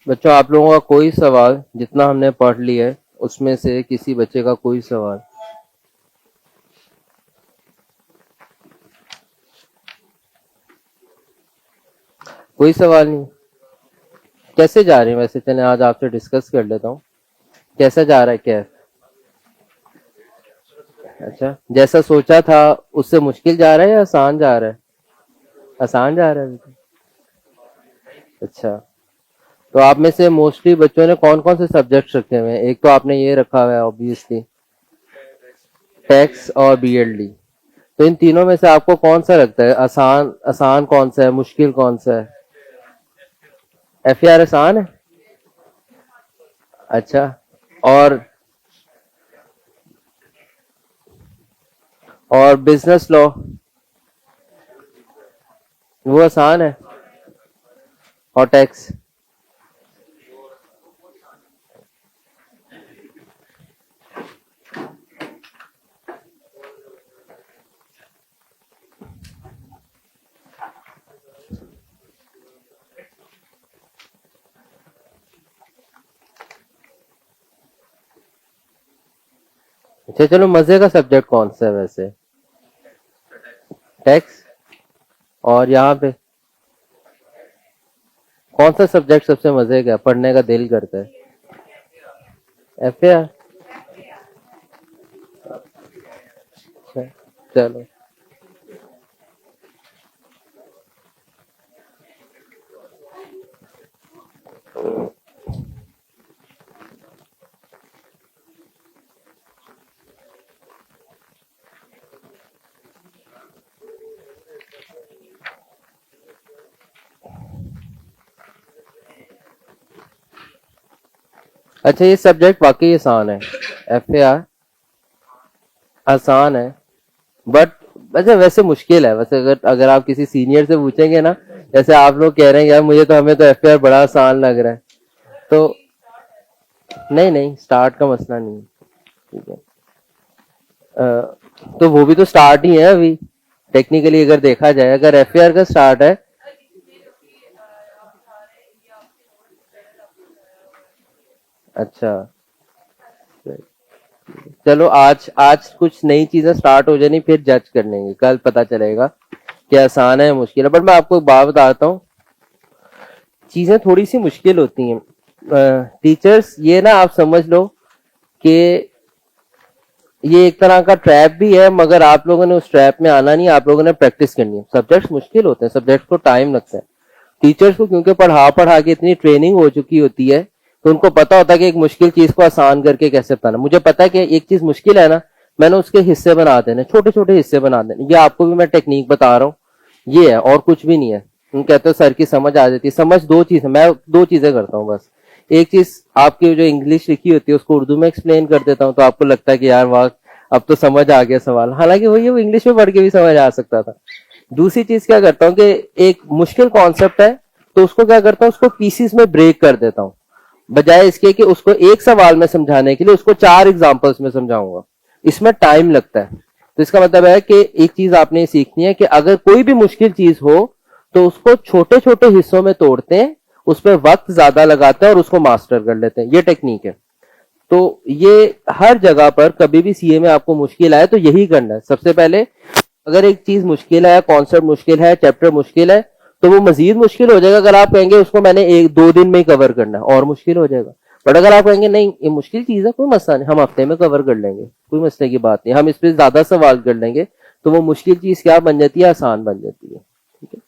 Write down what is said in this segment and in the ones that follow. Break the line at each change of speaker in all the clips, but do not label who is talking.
बच्चों, आप लोगों का कोई सवाल, जितना हमने पढ़ लिया है उसमें से किसी बच्चे का कोई सवाल? कोई सवाल नहीं? कैसे जा रहे हैं वैसे? चलें आज आपसे डिस्कस कर लेता हूँ, कैसा जा रहा है क्या? अच्छा, जैसा सोचा था उससे मुश्किल जा रहा है या आसान जा रहा है? आसान जा रहा है अभी तो। अच्छा, तो आप में से मोस्टली बच्चों ने कौन कौन से सब्जेक्ट्स रखे हुए हैं? एक तो आपने ये रखा हुआ है ऑब्वियसली, टैक्स और बीएलडी। तो इन तीनों में से आपको कौन सा लगता है आसान? आसान कौन सा है, मुश्किल कौन सा है? एफआर आसान है? अच्छा, और बिजनेस लॉ वो आसान है? और टैक्स? अच्छा चलो, मजे का सब्जेक्ट कौन सा है वैसे? टैक्स? और यहाँ पे कौन सा सब्जेक्ट सबसे मजे का पढ़ने का दिल करता है? एफआर? चलो, अच्छा ये सब्जेक्ट वाकई आसान है, एफआर आसान है, बट अच्छा वैसे मुश्किल है वैसे। अगर अगर आप किसी सीनियर से पूछेंगे ना, जैसे आप लोग कह रहे हैं यार मुझे तो, हमें तो एफआर बड़ा आसान लग रहा है, तो नहीं नहीं, स्टार्ट का मसला नहीं है, ठीक है। तो वो भी तो स्टार्ट ही है अभी, टेक्निकली अगर देखा जाए, अगर एफआर का स्टार्ट है। अच्छा, चलो आज आज कुछ नई चीजें स्टार्ट हो जानी, फिर जज कर लेंगे, कल पता चलेगा कि आसान है मुश्किल है। बट मैं आपको एक बात बताता हूँ, चीजें थोड़ी सी मुश्किल होती हैं। टीचर्स ये ना आप समझ लो कि ये एक तरह का ट्रैप भी है, मगर आप लोगों ने उस ट्रैप में आना नहीं, आप लोगों ने प्रैक्टिस करनी है। सब्जेक्ट्स मुश्किल होते हैं, सब्जेक्ट को टाइम लगता है। टीचर्स को क्योंकि पढ़ा पढ़ा के इतनी ट्रेनिंग हो चुकी होती है, तो उनको पता होता है कि एक मुश्किल चीज को आसान करके कैसे बताना। मुझे पता है कि एक चीज मुश्किल है ना, मैंने उसके हिस्से बना देने, छोटे छोटे हिस्से बना देने। ये आपको भी मैं टेक्निक बता रहा हूँ, ये है और कुछ भी नहीं है। तुम कहते हो सर की समझ आ जाती है, समझ दो चीज है, मैं दो चीजें करता हूँ बस। एक चीज, आपकी जो इंग्लिश लिखी होती है उसको उर्दू में एक्सप्लेन कर देता हूँ, तो आपको लगता है कि यार वाह अब तो समझ आ गया सवाल, हालांकि वही वो इंग्लिश में पढ़ के भी समझ आ सकता था। दूसरी चीज क्या करता हूँ कि एक मुश्किल कॉन्सेप्ट है, तो उसको क्या करता हूँ, उसको पीसीस में ब्रेक कर देता हूँ। बजाय इसके कि उसको एक सवाल में समझाने के लिए उसको 4 एग्जाम्पल्स में समझाऊंगा, इसमें टाइम लगता है। तो इसका मतलब है कि एक चीज आपने सीखनी है कि अगर कोई भी मुश्किल चीज हो तो उसको छोटे छोटे हिस्सों में तोड़ते हैं, उस पर वक्त ज्यादा लगाते हैं और उसको मास्टर कर लेते हैं। ये टेक्निक है। तो ये हर जगह पर कभी भी सीए में आपको मुश्किल आए तो यही करना है सबसे पहले। अगर एक चीज मुश्किल है, कॉन्सेप्ट मुश्किल है, चैप्टर मुश्किल है, तो वो मजीद मुश्किल हो जाएगा अगर आप कहेंगे उसको मैंने 1-2 दिन में ही कवर करना है, और मुश्किल हो जाएगा। बट अगर आप कहेंगे नहीं ये मुश्किल चीज है, कोई मसला नहीं, हम हफ्ते में कवर कर लेंगे, कोई मसले की बात नहीं, हम इस पर ज्यादा सवाल कर लेंगे, तो वो मुश्किल चीज क्या बन जाती है, आसान बन जाती है। ठीक है,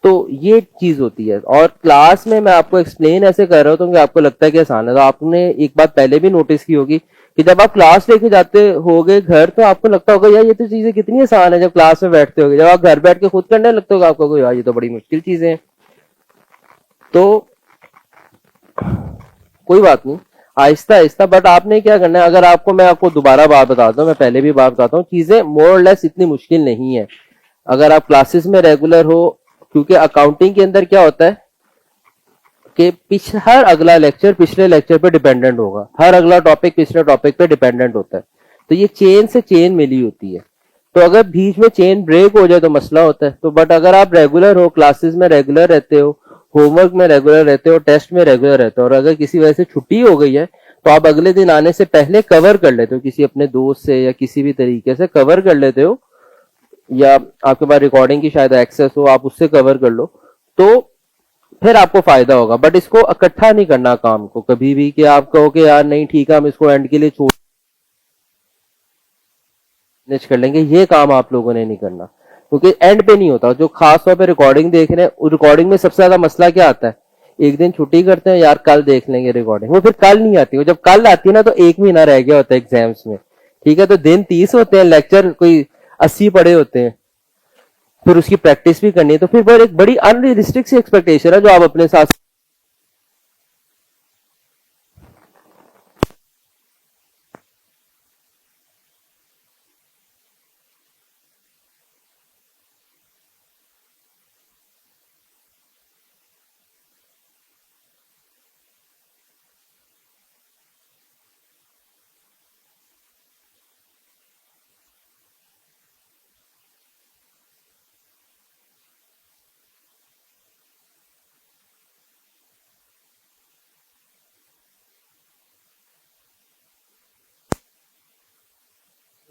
तो ये चीज होती है। और क्लास में मैं आपको एक्सप्लेन ऐसे कर रहा हूँ तो आपको लगता है कि आसान है। तो आपने एक बात पहले भी नोटिस की होगी कि जब आप क्लास लेके जाते होगे घर, तो आपको लगता होगा यार ये तो चीजें कितनी आसान है। जब क्लास में बैठते होगे, जब आप घर बैठ के खुद करने लगते होगा, आपको यार ये तो बड़ी मुश्किल चीजें हैं। तो कोई बात नहीं, आहिस्ता आहिस्ता। बट आपने क्या करना है, अगर आपको, मैं आपको दोबारा बात बताता हूँ, मैं पहले भी बात बताता हूँ, चीजें मोर और लेस इतनी मुश्किल नहीं है अगर आप क्लासेस में रेगुलर हो। क्योंकि अकाउंटिंग के अंदर क्या होता है कि हर अगला लेक्चर पिछले लेक्चर पे डिपेंडेंट होगा, हर अगला टॉपिक पिछले टॉपिक पे डिपेंडेंट होता है। तो ये चेन से चेन मिली होती है। तो अगर बीच में चेन ब्रेक हो जाए तो मसला होता है। तो बट अगर आप रेगुलर हो, क्लासेस में रेगुलर रहते हो, होमवर्क में रेगुलर रहते हो, टेस्ट में रेगुलर रहते हो, और अगर किसी वजह से छुट्टी हो गई है तो आप अगले दिन आने से पहले कवर कर लेते हो, किसी अपने दोस्त से या किसी भी तरीके से कवर कर लेते हो, या आपके पास रिकॉर्डिंग की शायद एक्सेस हो, आप उससे कवर कर लो, तो फिर आपको फायदा होगा। बट इसको इकट्ठा नहीं करना काम को कभी भी, कि आप कहो कि यार नहीं ठीक है हम इसको एंड के लिए छोड़ मैनेज कर लेंगे, ये काम आप लोगों ने नहीं करना, क्योंकि एंड पे नहीं होता। जो खास तौर पे रिकॉर्डिंग देख रहे हैं, रिकॉर्डिंग में सबसे ज्यादा मसला क्या आता है, एक दिन छुट्टी करते हैं, यार कल देख लेंगे रिकॉर्डिंग, वो फिर कल नहीं आती। वो जब कल आती है ना तो एक महीना रह गया होता है एग्जाम्स में, ठीक है, तो दिन 30 होते हैं, लेक्चर कोई 80 पड़े होते हैं, फिर उसकी प्रैक्टिस भी करनी है, तो फिर वो एक बड़ी अनरियलिस्टिक सी एक्सपेक्टेशन है जो आप अपने साथ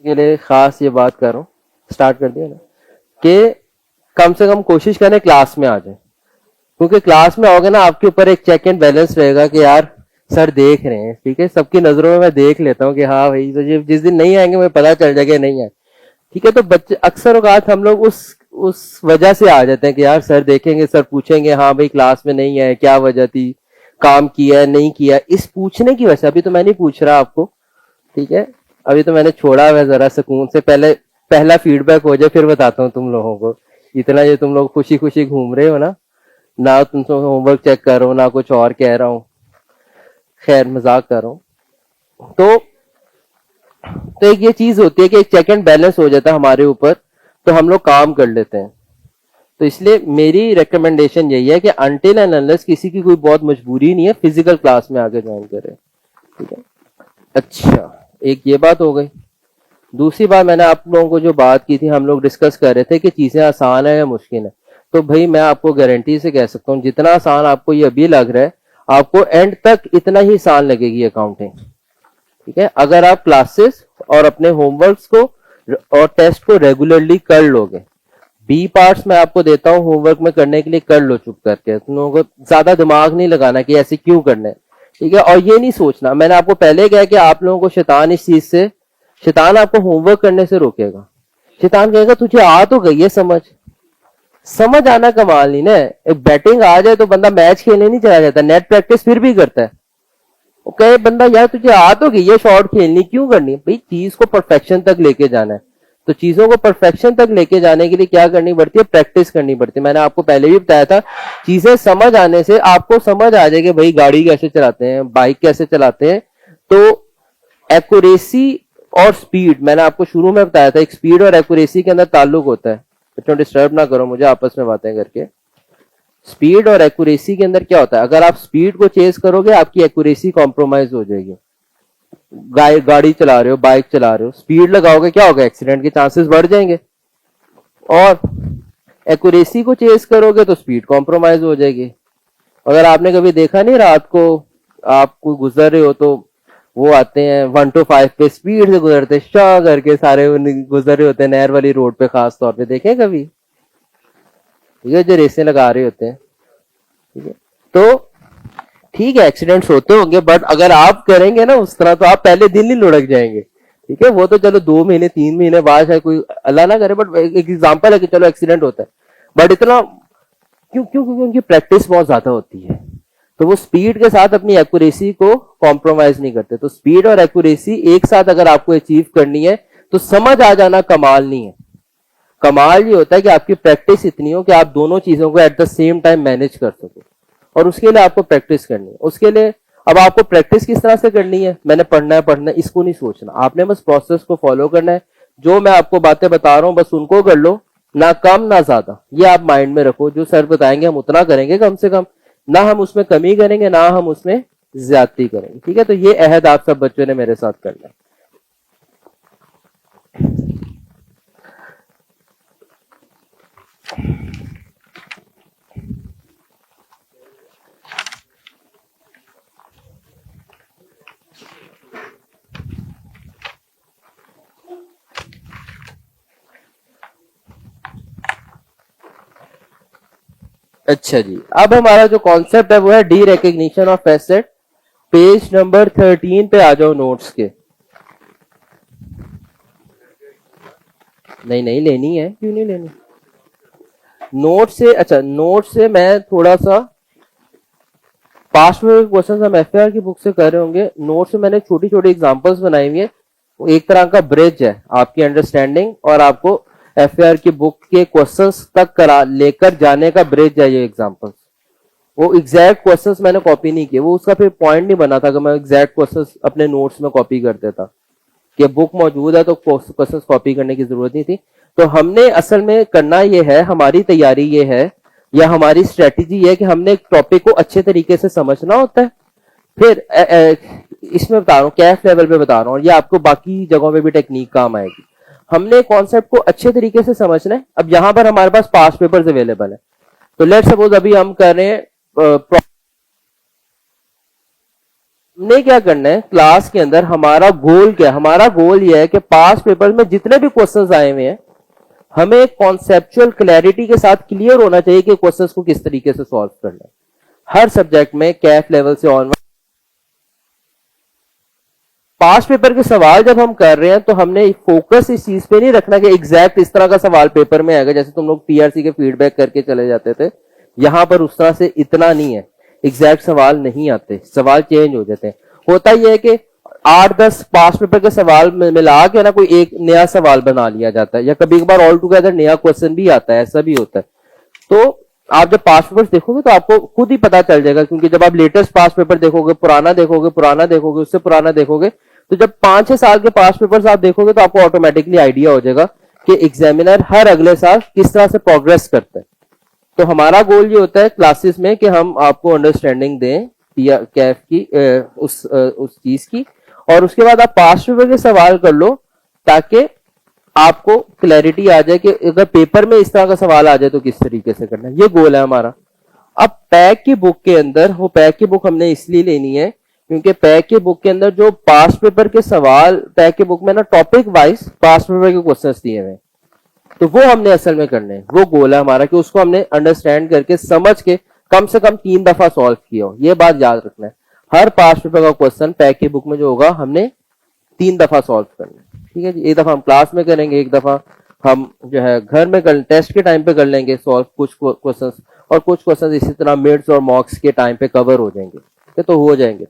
के लिए खास ये बात कर रहा हूँ, स्टार्ट कर दिया ना, कि कम से कम कोशिश करें क्लास में आ जाए, क्योंकि क्लास में आओगे ना आपके ऊपर एक चेक एंड बैलेंस रहेगा कि यार सर देख रहे हैं, ठीक है, सबकी नजरों में मैं देख लेता हूँ कि हाँ भाई, तो जिस दिन नहीं आएंगे मुझे पता चल जाएगा नहीं आए, ठीक है। तो बच्चे अक्सर औकात हम लोग उस वजह से आ जाते हैं कि यार सर देखेंगे, सर पूछेंगे हाँ भाई क्लास में नहीं आए, क्या वजह थी, काम किया है नहीं किया, इस पूछने की वजह। अभी तो मैं नहीं पूछ रहा आपको, ठीक है, अभी तो मैंने छोड़ा हुआ है जरा सुकून से, पहले पहला फीडबैक हो जाए फिर बताता हूँ तुम लोगों को। इतना ये तुम लोग खुशी खुशी घूम रहे हो ना, ना तुम तो होमवर्क चेक कर रहा हूँ ना कुछ और कह रहा हूँ, खैर मजाक कर रहा हूँ। तो एक ये चीज होती है कि एक चेक एंड बैलेंस हो जाता है हमारे ऊपर, तो हम लोग काम कर लेते हैं। तो इसलिए मेरी रिकमेंडेशन यही है कि अनटिल एंड अनलेस किसी की कोई बहुत मजबूरी नहीं है, फिजिकल क्लास में आके ज्वाइन करें, ठीक है। अच्छा, एक ये बात हो गई। दूसरी बात, मैंने आप लोगों को जो बात की थी, हम लोग डिस्कस कर रहे थे कि चीजें आसान है या मुश्किल है। तो भाई मैं आपको गारंटी से कह सकता हूँ, जितना आसान आपको ये अभी लग रहा है, आपको एंड तक इतना ही आसान लगेगी अकाउंटिंग, ठीक है, अगर आप क्लासेस और अपने होमवर्क्स को और टेस्ट को रेगुलरली कर लोगे। बी पार्ट्स मैं आपको देता हूँ होमवर्क में करने के लिए, कर लो चुप करके, तुम लोगों को ज्यादा दिमाग नहीं लगाना कि ऐसे क्यों करना है, ठीक है। और ये नहीं सोचना, मैंने आपको पहले कहा कि आप लोगों को शैतान इस चीज से, शैतान आपको होमवर्क करने से रोकेगा। शैतान कहेगा तुझे आ तो गई है समझ, समझ आना कमाल नहीं ना, एक बैटिंग आ जाए तो बंदा मैच खेलने नहीं चला जाता, नेट प्रैक्टिस फिर भी करता है। वो कहे बंदा यार तुझे आ तो गई है शॉट खेलनी, क्यों करनी भाई, चीज को परफेक्शन तक लेके जाना है। तो चीजों को परफेक्शन तक लेके जाने के लिए क्या करनी पड़ती है, प्रैक्टिस करनी पड़ती है। मैंने आपको पहले भी बताया था, चीजें समझ आने से आपको समझ आ जाएगी भाई गाड़ी कैसे चलाते हैं, बाइक कैसे चलाते हैं। तो एक्यूरेसी और स्पीड, मैंने आपको शुरू में बताया था, एक स्पीड और एक्यूरेसी के अंदर ताल्लुक होता है। बच्चों डिस्टर्ब ना करो मुझे आपस में बातें करके। स्पीड और एक्यूरेसी के अंदर क्या होता है, अगर आप स्पीड को चेज करोगे आपकी एक्यूरेसी कॉम्प्रोमाइज हो जाएगी। गाड़ी चला रहे हो, बाइक चला रहे हो, स्पीड लगाओगे क्या होगा, एक्सीडेंट के चांसेस बढ़ जाएंगे। और एक्यूरेसी को चेज करोगे तो स्पीड कॉम्प्रोमाइज हो जाएगी। अगर आपने कभी देखा नहीं, रात को आप कोई गुजर रहे हो तो वो आते हैं 1 to 5 पे स्पीड से गुजरते, शाह करके सारे गुजर रहे होते हैं नहर वाली रोड पे, खास तौर पे देखें कभी, ठीक है, जो रेसें लगा रहे होते हैं, ठीक है। तो ठीक है एक्सीडेंट्स होते होंगे, बट अगर आप करेंगे ना उस तरह तो आप पहले दिन ही लुढ़क जाएंगे, ठीक है। वो तो चलो 2 महीने 3 महीने बाद है, कोई अल्लाह ना करे, बट एक एग्जाम्पल है कि चलो एक्सीडेंट होता है, बट इतना क्यों क्यों क्योंकि उनकी प्रैक्टिस बहुत ज्यादा होती है। तो वो स्पीड के साथ अपनी एक्यूरेसी को कॉम्प्रोमाइज नहीं करते। तो स्पीड और एक्यूरेसी एक साथ अगर आपको अचीव करनी है तो समझ आ जाना कमाल नहीं है। कमाल ये होता है कि आपकी प्रैक्टिस इतनी हो कि आप दोनों चीजों को at the same time manage कर सको, और उसके लिए आपको प्रैक्टिस करनी है। उसके लिए अब आपको प्रैक्टिस किस तरह से करनी है, मैंने पढ़ना है इसको नहीं सोचना, आपने बस प्रोसेस को फॉलो करना है। जो मैं आपको बातें बता रहा हूं बस उनको कर लो, ना कम ना ज्यादा, ये आप माइंड में रखो। जो सर बताएंगे हम उतना करेंगे कम से कम, ना हम उसमें कमी करेंगे ना हम उसमें ज्यादती करेंगे, ठीक है। तो ये अहद आप सब बच्चों ने मेरे साथ करना है। अच्छा जी, अब हमारा जो कॉन्सेप्ट है वो है derecognition of asset. Page number 13 पे आ जाओ नोट्स के। नहीं नहीं लेनी है, क्यों नहीं लेनी? नोट से, अच्छा नोट से मैं थोड़ा सा पास्ट में क्वेश्चन हम एफएआर की बुक से कर रहे होंगे। नोट से मैंने छोटी छोटी एग्जांपल्स बनाई हुई है, वो एक तरह का ब्रिज है आपकी अंडरस्टैंडिंग और आपको एफएआर की बुक के क्वेश्चंस तक करा लेकर जाने का ब्रिज है ये एग्जांपल्स। वो एग्जैक्ट क्वेश्चंस मैंने कॉपी नहीं किए, वो उसका फिर पॉइंट नहीं बना था कि मैं एग्जैक्ट क्वेश्चंस अपने नोट्स में कॉपी कर देता कि बुक मौजूद है तो क्वेश्चंस कॉपी करने की जरूरत नहीं थी। तो हमने असल में करना ये है, हमारी तैयारी ये है या हमारी स्ट्रेटेजी है कि हमने एक टॉपिक को अच्छे तरीके से समझना होता है। फिर इसमें बता रहा हूँ, कैफ लेवल पे बता रहा हूँ, और ये आपको बाकी जगहों पे भी टेक्निक काम आएगी। हमने कॉन्सेप्ट को अच्छे तरीके से समझना है। अब यहां पर हमारे पास पास्ट पेपर्स अवेलेबल है, तो लेट सपोज अभी हम कर रहे हैं हमने क्या करना है क्लास के अंदर, हमारा गोल क्या है? हमारा गोल यह है कि पास्ट पेपर में जितने भी क्वेश्चंस आए हुए हैं हमें कॉन्सेप्चुअल क्लैरिटी के साथ क्लियर होना चाहिए कि क्वेश्चंस को किस तरीके से सॉल्व करना है। हर सब्जेक्ट में कैफ लेवल से ऑन पास्ट पेपर के सवाल जब हम कर रहे हैं तो हमने फोकस इस चीज पे नहीं रखना कि एग्जैक्ट इस तरह का सवाल पेपर में आएगा जैसे तुम लोग टीआरसी के फीडबैक करके चले जाते थे। यहां पर उस तरह से इतना नहीं है, एग्जैक्ट सवाल नहीं आते, सवाल चेंज हो जाते हैं। होता यह है कि 8-10 पास्ट पेपर के सवाल मिला के ना कोई एक नया सवाल बना लिया जाता है, या कभी कभार ऑल टुगेदर नया क्वेश्चन भी आता है, ऐसा भी होता है। तो आप जब पास्ट पेपर देखोगे तो आपको खुद ही पता चल जाएगा, क्योंकि जब आप लेटेस्ट पास्ट पेपर देखोगे, पुराना देखोगे, पुराना देखोगे, उससे पुराना देखोगे, तो जब 5-6 साल के पास्ट पेपर्स आप देखोगे तो आपको ऑटोमेटिकली आइडिया हो जाएगा कि एग्जामिनर हर अगले साल किस तरह से प्रोग्रेस करता है। तो हमारा गोल ये होता है क्लासेस में कि हम आपको अंडरस्टैंडिंग दें कैफ की, उस चीज की, और उसके बाद आप पास्ट पेपर के सवाल कर लो ताकि आपको क्लैरिटी आ जाए कि अगर पेपर में इस तरह का सवाल आ जाए तो किस तरीके से करना है। ये गोल है हमारा। अब पैक की बुक के अंदर, वो पैक की बुक हमने इसलिए लेनी है क्योंकि पैक की बुक के अंदर जो पास्ट पेपर के सवाल, पैक की बुक में ना टॉपिक वाइज पास्ट पेपर के क्वेश्चंस दिए हुए, तो वो हमने असल में करने हैं। वो गोल है हमारा कि उसको हमने अंडरस्टैंड करके समझ के कम से कम 3 दफा सॉल्व किया हो। ये बात याद रखना है, हर पास्ट पेपर का क्वेश्चन पैक की बुक में जो होगा हमने 3 दफा सॉल्व करना है। ठीक है जी, एक दफा हम क्लास में करेंगे, एक दफा हम जो है घर में कर, टेस्ट के टाइम पे कर लेंगे सॉल्व कुछ क्वेश्चंस, और कुछ क्वेश्चंस इसी तरह मिड्स और मॉक्स के टाइम पे कवर हो जाएंगे। ठीक है, तो हो जाएंगे।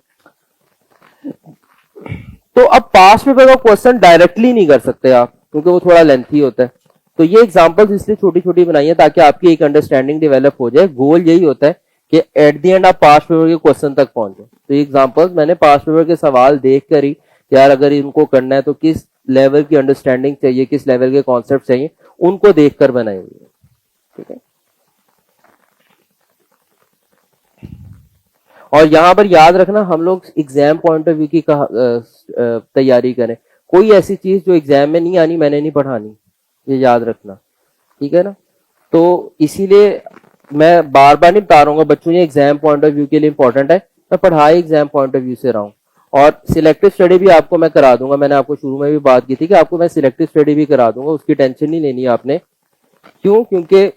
तो अब पास्ट पेपर का क्वेश्चन डायरेक्टली नहीं कर सकते आप क्योंकि वो थोड़ा लेंथी होता है। तो ये एग्जांपल्स इसलिए छोटी छोटी बनाई है ताकि आपकी एक अंडरस्टैंडिंग डेवलप हो जाए। गोल यही होता है कि एट द एंड आप पास्ट पेपर के क्वेश्चन तक पहुंचे। तो ये एग्जांपल्स मैंने पास्ट पेपर के सवाल देख कर ही, यार अगर इनको करना है तो किस लेवल की अंडरस्टैंडिंग चाहिए, किस लेवल के कॉन्सेप्ट चाहिए, उनको देखकर बनाई हुई है। ठीक है, और यहां पर याद रखना हम लोग एग्जाम पॉइंट ऑफ व्यू की तैयारी करें। कोई ऐसी चीज जो एग्जाम में नहीं आनी मैंने नहीं पढ़ानी, ये याद रखना। ठीक है ना, तो इसीलिए मैं बार बार नहीं बता रहा हूँ बच्चों, ये एग्जाम पॉइंट ऑफ व्यू के लिए इंपॉर्टेंट है। मैं पढ़ाई एग्जाम पॉइंट ऑफ व्यू से रहा हूँ, और सिलेक्टिव स्टडी भी आपको मैं करा दूंगा। मैंने आपको शुरू में भी बात की थी कि आपको मैं सिलेक्टिव स्टडी भी करा दूंगा, उसकी टेंशन नहीं लेनी है आपने। क्यों? क्योंकि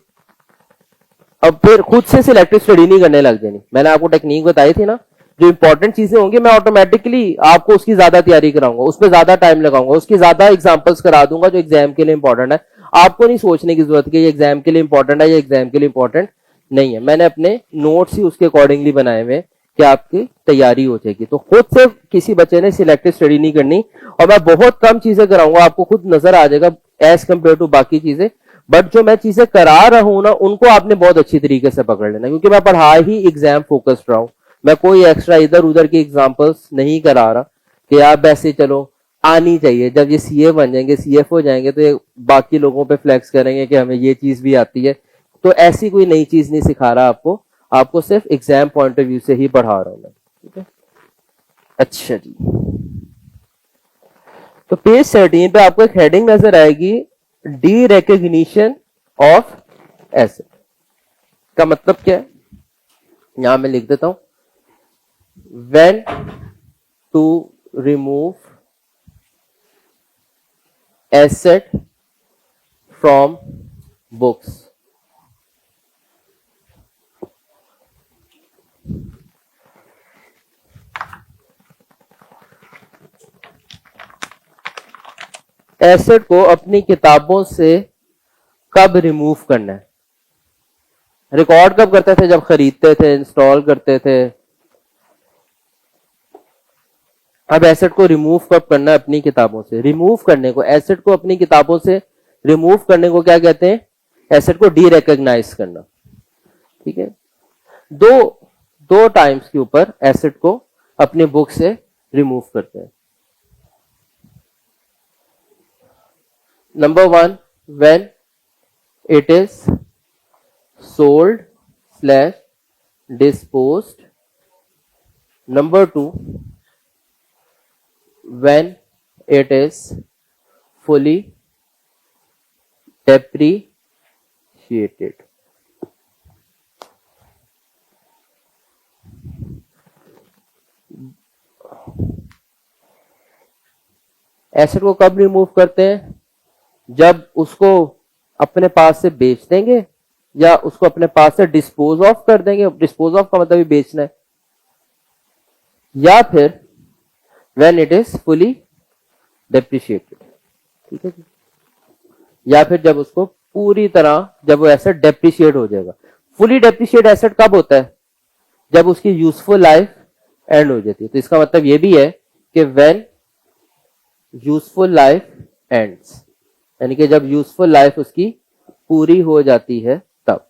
अब फिर खुद से सिलेक्टिव स्टडी नहीं करने लग जानी। मैंने आपको टेक्निक बताई थी ना, जो इंपॉर्टेंट चीजें होंगी मैं ऑटोमेटिकली आपको उसकी ज्यादा तैयारी कराऊंगा, उसमें ज्यादा टाइम लगाऊंगा, उसकी ज्यादा एग्जांपल्स करा दूंगा जो एग्जाम के लिए इंपॉर्टेंट है। आपको नहीं सोचने की जरूरत कि ये एग्जाम के लिए इंपॉर्टेंट है या एग्जाम के लिए इंपॉर्टेंट नहीं है। मैंने अपने नोट्स ही उसके अकॉर्डिंगली बनाए हुए कि आपकी तैयारी हो जाएगी। तो खुद से किसी बच्चे ने सिलेक्टिव स्टडी नहीं करनी, और मैं बहुत कम चीजें कराऊंगा, आपको खुद नजर आ जाएगा एज कंपेयर टू बाकी चीजें। बट जो मैं चीजें करा रहा हूं ना, उनको आपने बहुत अच्छी तरीके से पकड़ लेना, क्योंकि मैं पढ़ा ही एग्जाम फोकस्ड रहा हूं। मैं कोई एक्स्ट्रा इधर उधर की एग्जांपल्स नहीं करा रहा कि आप ऐसे चलो आनी चाहिए। जब ये सीए बन जाएंगे, सीएफ हो जाएंगे, तो ये बाकी लोगों पे फ्लेक्स करेंगे कि हमें ये चीज भी आती है। तो ऐसी कोई नई चीज नहीं सिखा रहा आपको, आपको सिर्फ एग्जाम पॉइंट ऑफ व्यू से ही पढ़ा रहा हूं मैं। ठीक है, अच्छा जी। तो पेज 13 पे आपको एक हेडिंग नजर आएगी, डी रिकग्निशन ऑफ एसेट। का मतलब क्या है, यहां मैं लिख देता हूं, when to remove asset from books asset को अपनी किताबों से कब रिमूव करना है? रिकॉर्ड कब करते थे? जब खरीदते थे, इंस्टॉल करते थे। अब एसेट को रिमूव कब करना है अपनी किताबों से? रिमूव करने को, एसेट को अपनी किताबों से रिमूव करने को क्या कहते हैं? एसेट को डी रिकॉग्नाइज करना। ठीक है, दो टाइम्स के ऊपर एसेट को अपने बुक से रिमूव करते हैं। Number 1, when it is sold slash disposed. Number 2, when it is fully depreciated. Asset को कब रिमूव करते हैं? जब उसको अपने पास से बेच देंगे या उसको अपने पास से डिस्पोज ऑफ कर देंगे। डिस्पोज ऑफ का मतलब ही बेचना है। या फिर when it is fully depreciated। ठीक है जी, या फिर जब उसको पूरी तरह, जब वो एसेट डेप्रिशिएट हो जाएगा। फुली डेप्रिशिएट एसेट कब होता है? जब उसकी यूजफुल लाइफ एंड हो जाती है। तो इसका मतलब ये भी है कि when यूजफुल लाइफ एंड्स, यानी कि जब यूजफुल लाइफ उसकी पूरी हो जाती है तब।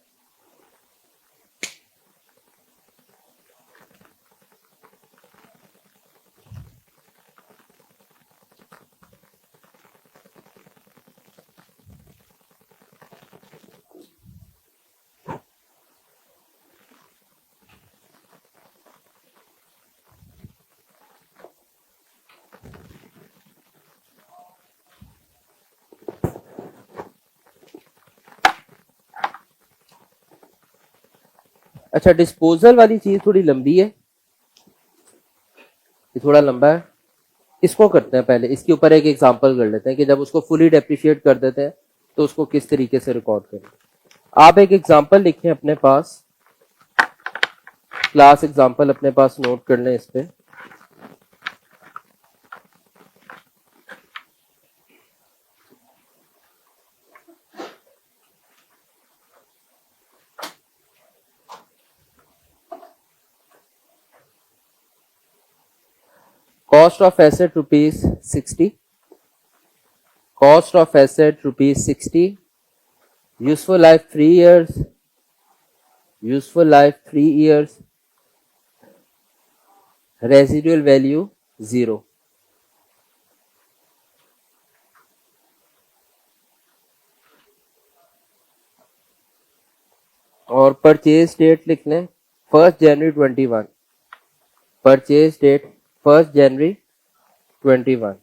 अच्छा, डिस्पोजल वाली चीज थोड़ी लंबी है, ये थोड़ा लंबा है। इसको करते हैं पहले, इसके ऊपर एक एग्जांपल कर लेते हैं कि जब उसको फुली डेप्रिशिएट कर देते हैं तो उसको किस तरीके से रिकॉर्ड करें। आप एक एग्जांपल लिखें अपने पास, क्लास एग्जांपल अपने पास नोट कर लें इस पे। Cost of asset ₹60. Cost of asset ₹60. Useful life 3 years. Useful life 3 years. Residual value 0. और परचेज डेट लिख लें 1 जनवरी 21। परचेज डेट 1 जनवरी 21।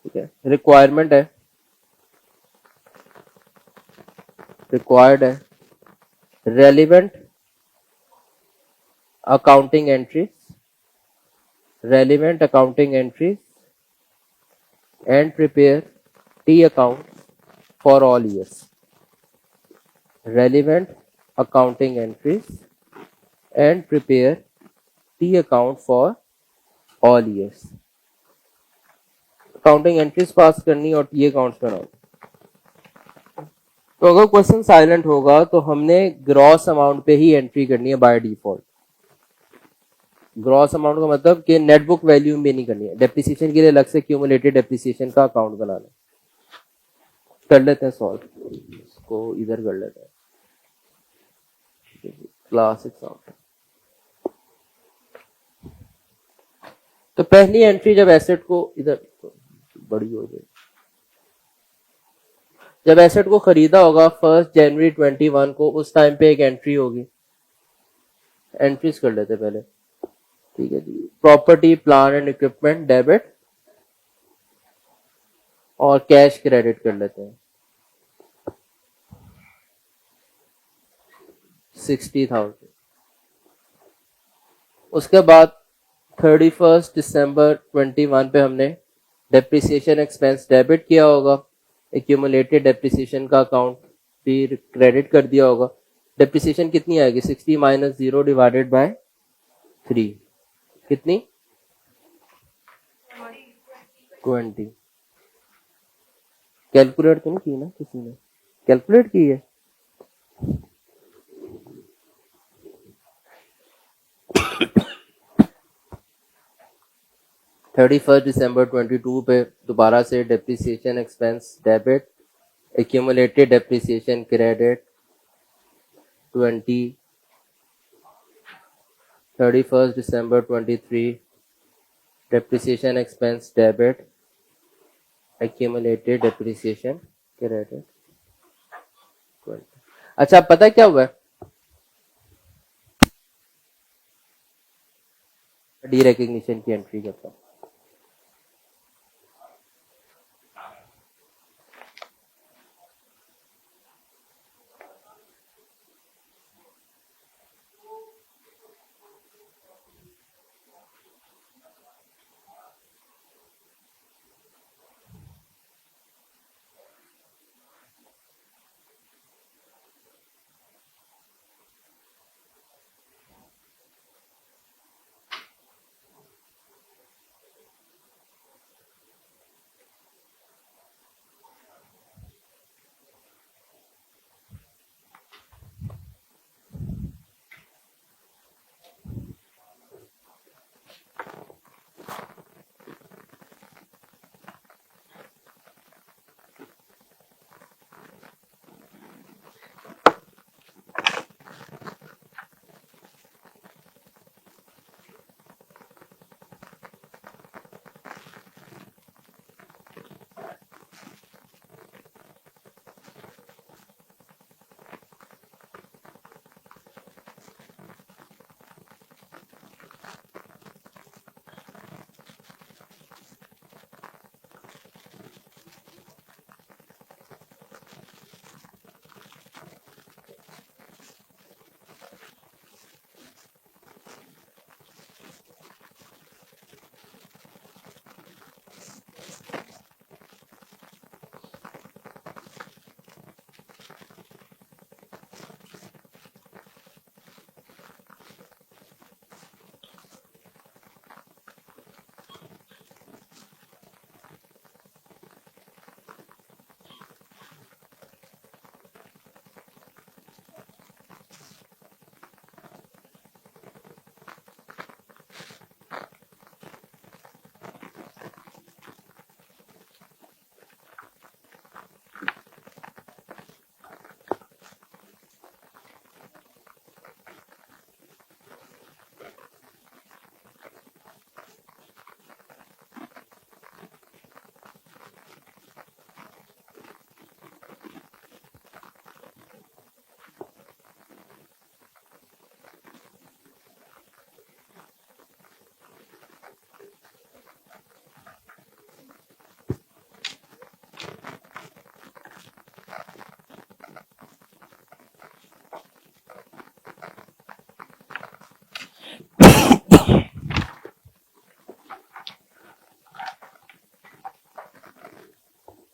ठीक है, रिक्वायरमेंट है, रिक्वायर्ड है, relevant accounting entries, relevant accounting entries and prepare T account for all years. Relevant accounting entries and prepare T account for all years. Accounting entries pass करनी और T accounts बनाओ। तो अगर question silent होगा तो हमने gross amount पे ही entry करनी है बाय डिफॉल्ट। ग्रॉस अमाउंट का मतलब कि नेट बुक वैल्यू में नहीं करनी है। डेप्रिसिएशन के लिए अलग से क्यूमुलेटेड डेप्रिसिएशन का अकाउंट बनाना है। कर लेते हैं सॉल्व, इसको इधर कर लेते हैं। Class example. तो पहली एंट्री जब एसेट को इधर बड़ी हो जाए, जब एसेट को खरीदा होगा 1 जनवरी 21 को, उस टाइम पे एक एंट्री होगी। एंट्रीज कर लेते पहले। ठीक है जी, property plan and equipment debit और कैश क्रेडिट कर लेते हैं 60,000। उसके बाद 31 दिसंबर 21 पे हमने डेप्रिसिएशन एक्सपेंस डेबिट किया होगा, एक्यूमुलेटेड डेप्रिसिएशन का अकाउंट भी क्रेडिट कर दिया होगा। डेप्रिसिएशन कितनी आएगी 60 माइनस 0 डिवाइडेड बाय 3 कितनी 20 कैलकुलेट तो नहीं की ना किसी ने कैलकुलेट की है 31 दिसंबर 22 पे दोबारा से depreciation expense debit accumulated depreciation credit 20 31 December 23 depreciation expense debit accumulated depreciation credit 20 अच्छा अब पता है क्या हुआ है डी रिकग्निशन की एंट्री करता हूं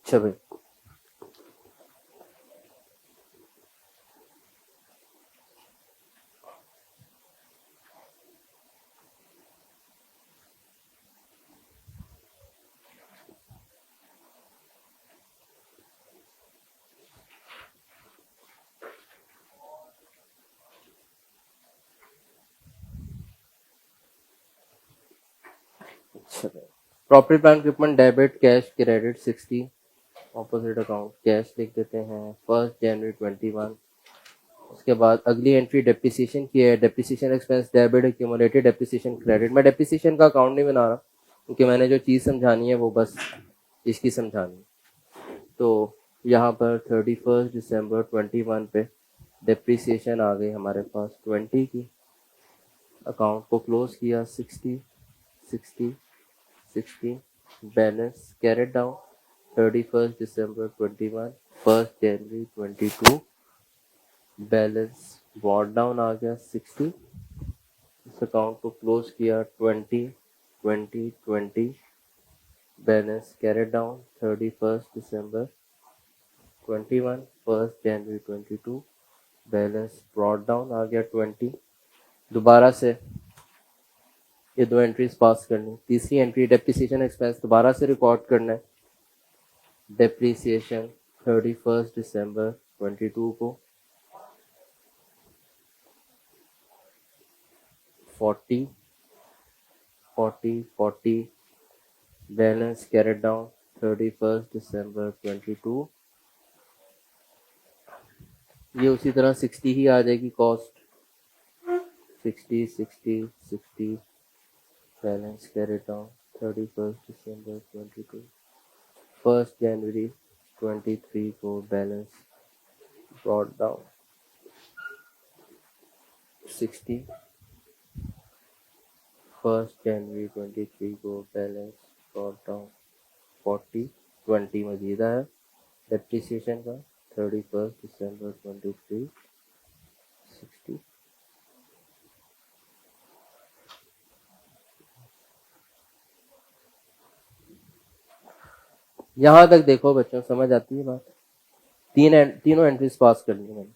अच्छा भाई अच्छा भाई property plant equipment debit cash credit 60 opposite account cash लिख देते हैं 1 जनवरी 21 उसके बाद अगली एंट्री डेप्रिसिएशन की है depreciation expense debit accumulated depreciation credit मैं डेप्रिसिएशन का अकाउंट नहीं बना रहा क्योंकि मैंने जो चीज़ समझानी है वो बस इसकी समझानी तो यहाँ पर 31 दिसंबर 21 पे डेप्रिसिएशन आ गई हमारे पास 20 की अकाउंट को क्लोज किया 60 60 60 बैलेंस कैरेट डाउन 31 दिसंबर 21 1 जनवरी 22 बैलेंस वॉट डाउन आ गया 60 इस अकाउंट को क्लोज किया 20 20 20 बैलेंस कैरेट डाउन 31 दिसंबर 21 1 जनवरी 22 बैलेंस ब्रॉट डाउन आ गया 20। दोबारा से ये दो एंट्रीज पास करनी। तीसरी एंट्री डेप्रिसिएशन एक्सपेंस दोबारा से रिकॉर्ड करना है। डेप्रिसिएशन 31 दिसंबर 22 को 40 40 40 बैलेंस कैरेट डाउन 31 दिसंबर 22। ये उसी तरह 60 ही आ जाएगी कॉस्ट। 60 60 60 बैलेंस कैरेट डाउन 31 दिसंबर 22। 1 जनवरी 23 को बैलेंस ब्रॉट डाउन 60। 1 जनवरी 23 को बैलेंस ब्रॉट डाउन 40। 20 मजीदा है डेप्रिसिएशन का 31 दिसंबर 23 60। यहां तक देखो बच्चों, समझ आती है बात? तीनों एंट्रीज पास करनी है मैंने।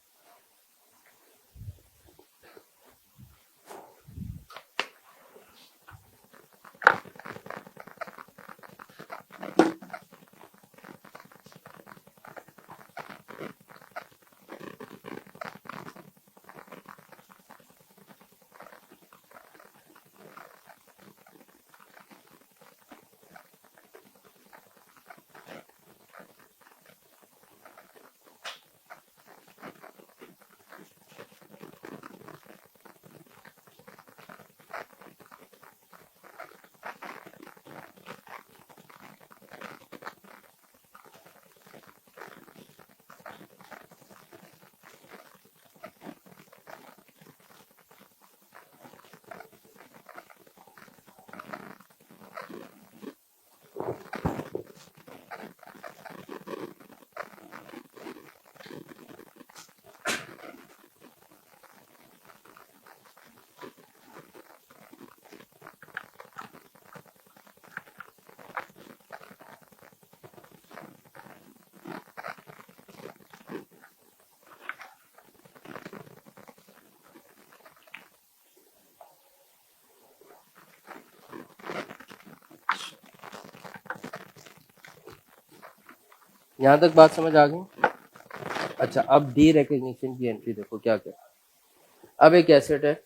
यहां तक बात समझ आ गई? अच्छा, अब डी रिकग्निशन की एंट्री देखो क्या क्या। अब एक एसेट है,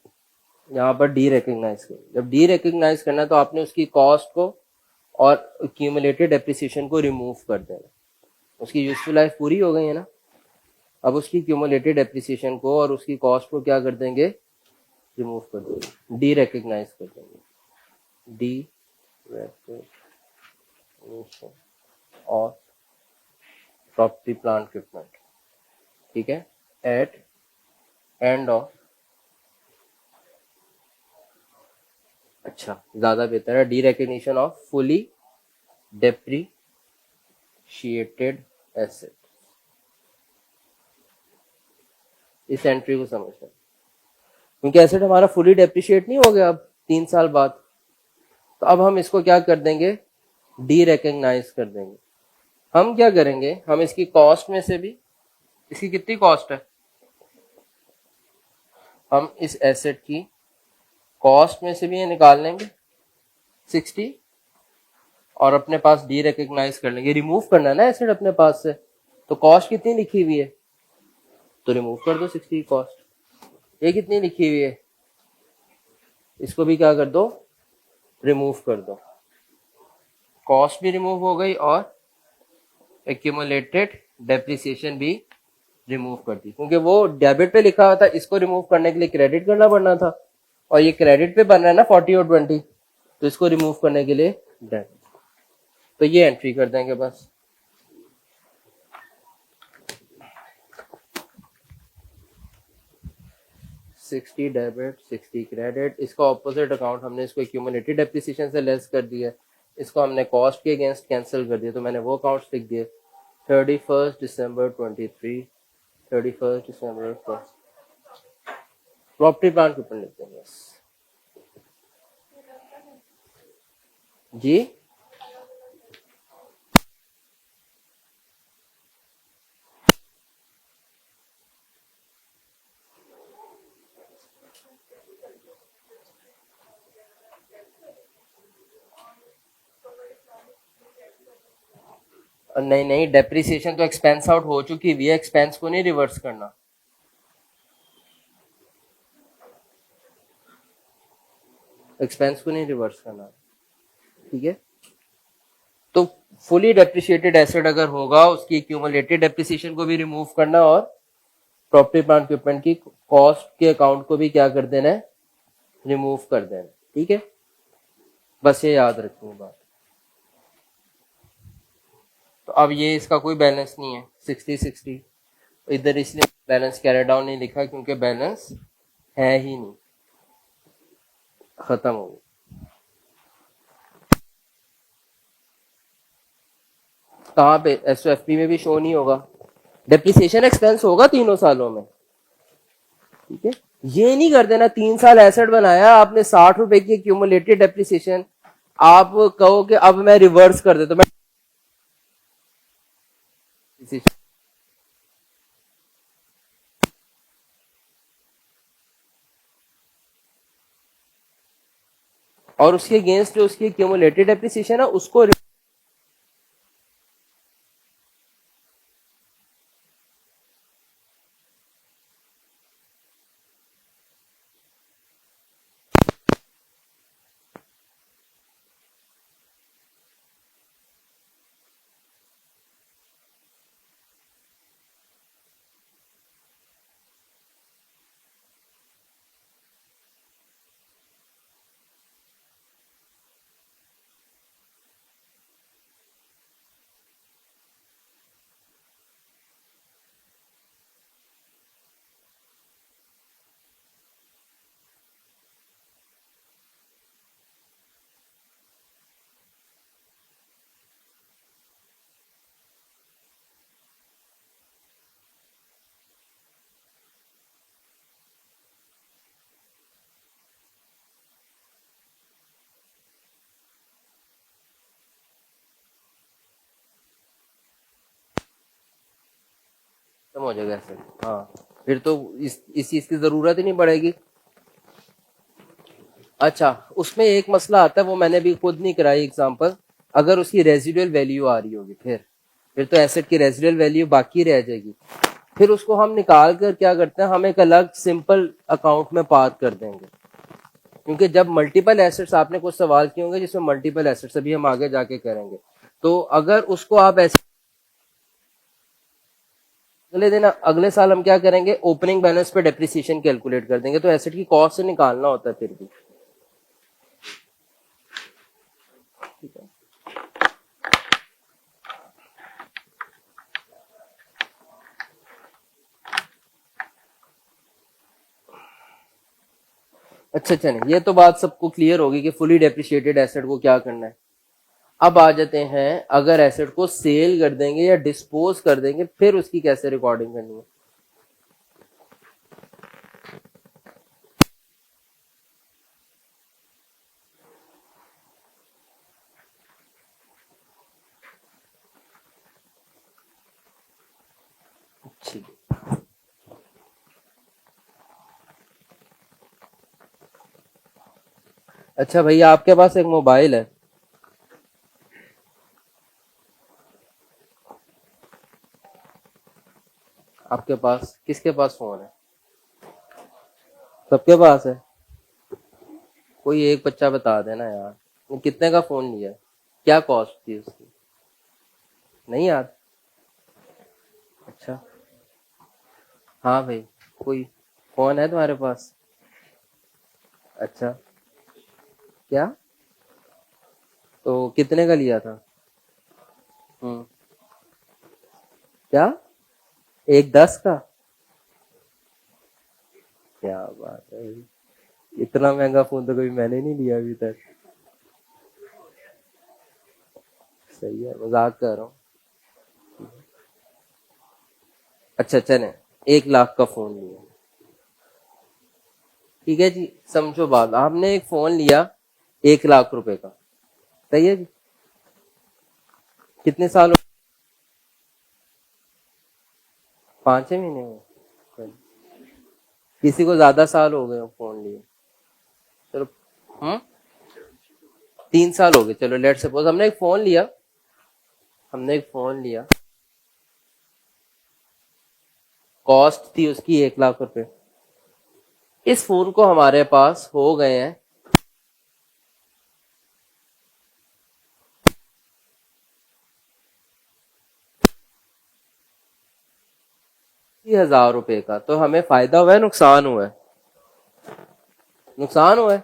यहाँ पर डी रिकग्नाइज कर, जब डी रिकग्नाइज करना है तो आपने उसकी कॉस्ट को और एक्यूमुलेटेड डेप्रिसिएशन को रिमूव कर देना। उसकी यूजफुल लाइफ पूरी हो गई है ना, अब उसकी क्यूमुलेटेड डेप्रिसिएशन को और उसकी कॉस्ट को क्या कर देंगे, रिमूव कर देंगे, डी रिकग्नाइज कर देंगे। डी रिकग्निशन और प्रॉपर्टी प्लांट इक्विपमेंट, ठीक है, एट एंड ऑफ, अच्छा ज्यादा बेहतर है, derecognition of fully depreciated asset. इस एंट्री को समझना, क्योंकि एसेट हमारा फुली डेप्रिशिएट नहीं हो गया अब 3 साल बाद, तो अब हम इसको क्या कर देंगे, डी रिकग्नाइज कर देंगे। हम क्या करेंगे, हम इसकी कॉस्ट में से भी, इसकी कितनी कॉस्ट है, हम इस एसेट की कॉस्ट में से भी ये निकाल लेंगे 60 और अपने पास डी रिकग्नाइज कर लेंगे। रिमूव करना है ना एसेट अपने पास से, तो कॉस्ट कितनी लिखी हुई है, तो रिमूव कर दो 60 की कॉस्ट। ये कितनी लिखी हुई है, इसको भी क्या कर दो, रिमूव कर दो। कॉस्ट भी रिमूव हो गई और एक्यूमुलेटेड डेप्रिसिएशन भी रिमूव कर दी, क्योंकि वो डेबिट पे लिखा हुआ था, इसको रिमूव करने के लिए क्रेडिट करना पड़ना था, और ये क्रेडिट पे बन रहा है ना 40 और 20, तो इसको रिमूव करने के लिए डेबिट, तो ये एंट्री कर देंगे बस। $60 डेबिट 60 क्रेडिट, इसका ऑपोजिट अकाउंट हमने इसको एक्यूमुलेटेड डेप्रिसिएशन से लेस कर दिया, इसको हमने कॉस्ट के अगेंस्ट कैंसिल कर दिया, तो मैंने वो अकाउंट्स लिख दिए 31 दिसंबर 23, 31 दिसंबर प्रॉपर्टी प्लांट के ऊपर लिख देंगे बस। जी और नहीं नहीं, डेप्रिसिएशन तो एक्सपेंस आउट हो चुकी हुई है, एक्सपेंस को नहीं रिवर्स करना। एक्सपेंस को नहीं रिवर्स करना, ठीक है। तो फुली डेप्रिशिएटेड एसेट अगर होगा, उसकी एक्यूमुलेटेड डेप्रिसिएशन को भी रिमूव करना और प्रॉपर्टी प्लांट इक्विपमेंट की कॉस्ट के अकाउंट को भी क्या कर देना है, रिमूव कर देना, ठीक है। बस ये याद रखनी बात। तो अब ये इसका कोई बैलेंस नहीं है 60-60, इधर इसलिए बैलेंस कैरी डाउन नहीं लिखा क्योंकि बैलेंस है ही नहीं, खत्म हो गया। कहाँ पे, एसओएफपी में भी शो नहीं होगा, डेप्रिसिएशन एक्सपेंस होगा तीनों सालों में, ठीक है। ये नहीं कर देना 3 साल एसेट बनाया आपने 60 रुपए की क्यूमुलेटेड डेप्रिसिएशन, आप कहो कि अब मैं रिवर्स कर देता हूं, मैं और उसके अगेंस्ट जो उसकी क्यूमुलेटेड डेप्रिसिएशन है उसको, खत्म हो जाएगा एसेट। हाँ, फिर तो इस चीज की जरूरत ही नहीं पड़ेगी। अच्छा, उसमें एक मसला आता है, वो मैंने भी खुद नहीं कराई एग्जांपल, अगर उसकी रेजिडुअल वैल्यू आ रही होगी, फिर तो एसेट की रेजिडुअल वैल्यू बाकी रह जाएगी, फिर उसको हम निकाल कर क्या करते हैं, हम एक अलग सिंपल अकाउंट में पार कर देंगे। क्योंकि जब मल्टीपल एसेट्स, आपने कुछ सवाल किए होंगे जिसमें मल्टीपल एसेट्स, अभी हम आगे जाके करेंगे, तो अगर उसको आप ऐसे अगले दिन, अगले साल हम क्या करेंगे, ओपनिंग बैलेंस पे डेप्रिसिएशन कैलकुलेट कर देंगे, तो एसेट की कॉस्ट से निकालना होता है फिर भी, ठीक है। अच्छा चलिए, ये तो बात सबको क्लियर होगी कि फुली डेप्रिशिएटेड एसेट को क्या करना है। अब आ जाते हैं, अगर एसेट को सेल कर देंगे या डिस्पोज कर देंगे, फिर उसकी कैसे रिकॉर्डिंग करनी है। ठीक, अच्छा भैया, आपके पास एक मोबाइल है, आपके पास, किसके पास फोन है, सबके पास है। कोई एक बच्चा बता देना यार, वो कितने का फोन लिया है, क्या कॉस्ट थी उसकी, नहीं याद। अच्छा, हाँ भाई, कोई फोन है तुम्हारे पास। अच्छा, क्या, तो कितने का लिया था। हम्म, क्या, एक 10 का, क्या बात है, इतना महंगा फोन तो कभी मैंने नहीं लिया अभी तक। सही है, मजाक कर रहा हूँ। अच्छा चले, 1 लाख का फोन लिया, ठीक है जी। समझो बात, आपने एक फोन लिया 1 लाख रुपए का, सही है जी। कितने साल हो, 5 6 महीने हुए, किसी को ज्यादा साल हो गए फोन लिए, चलो। हम्म, 3 साल हो गए, चलो लेट सपोज हमने एक फोन लिया, हमने एक फोन लिया, कॉस्ट थी उसकी 1 लाख रुपए। इस फोन को हमारे पास हो गए हैं 80,000 रुपए का। तो हमें फायदा हुआ है, नुकसान हुआ है? नुकसान हुआ है।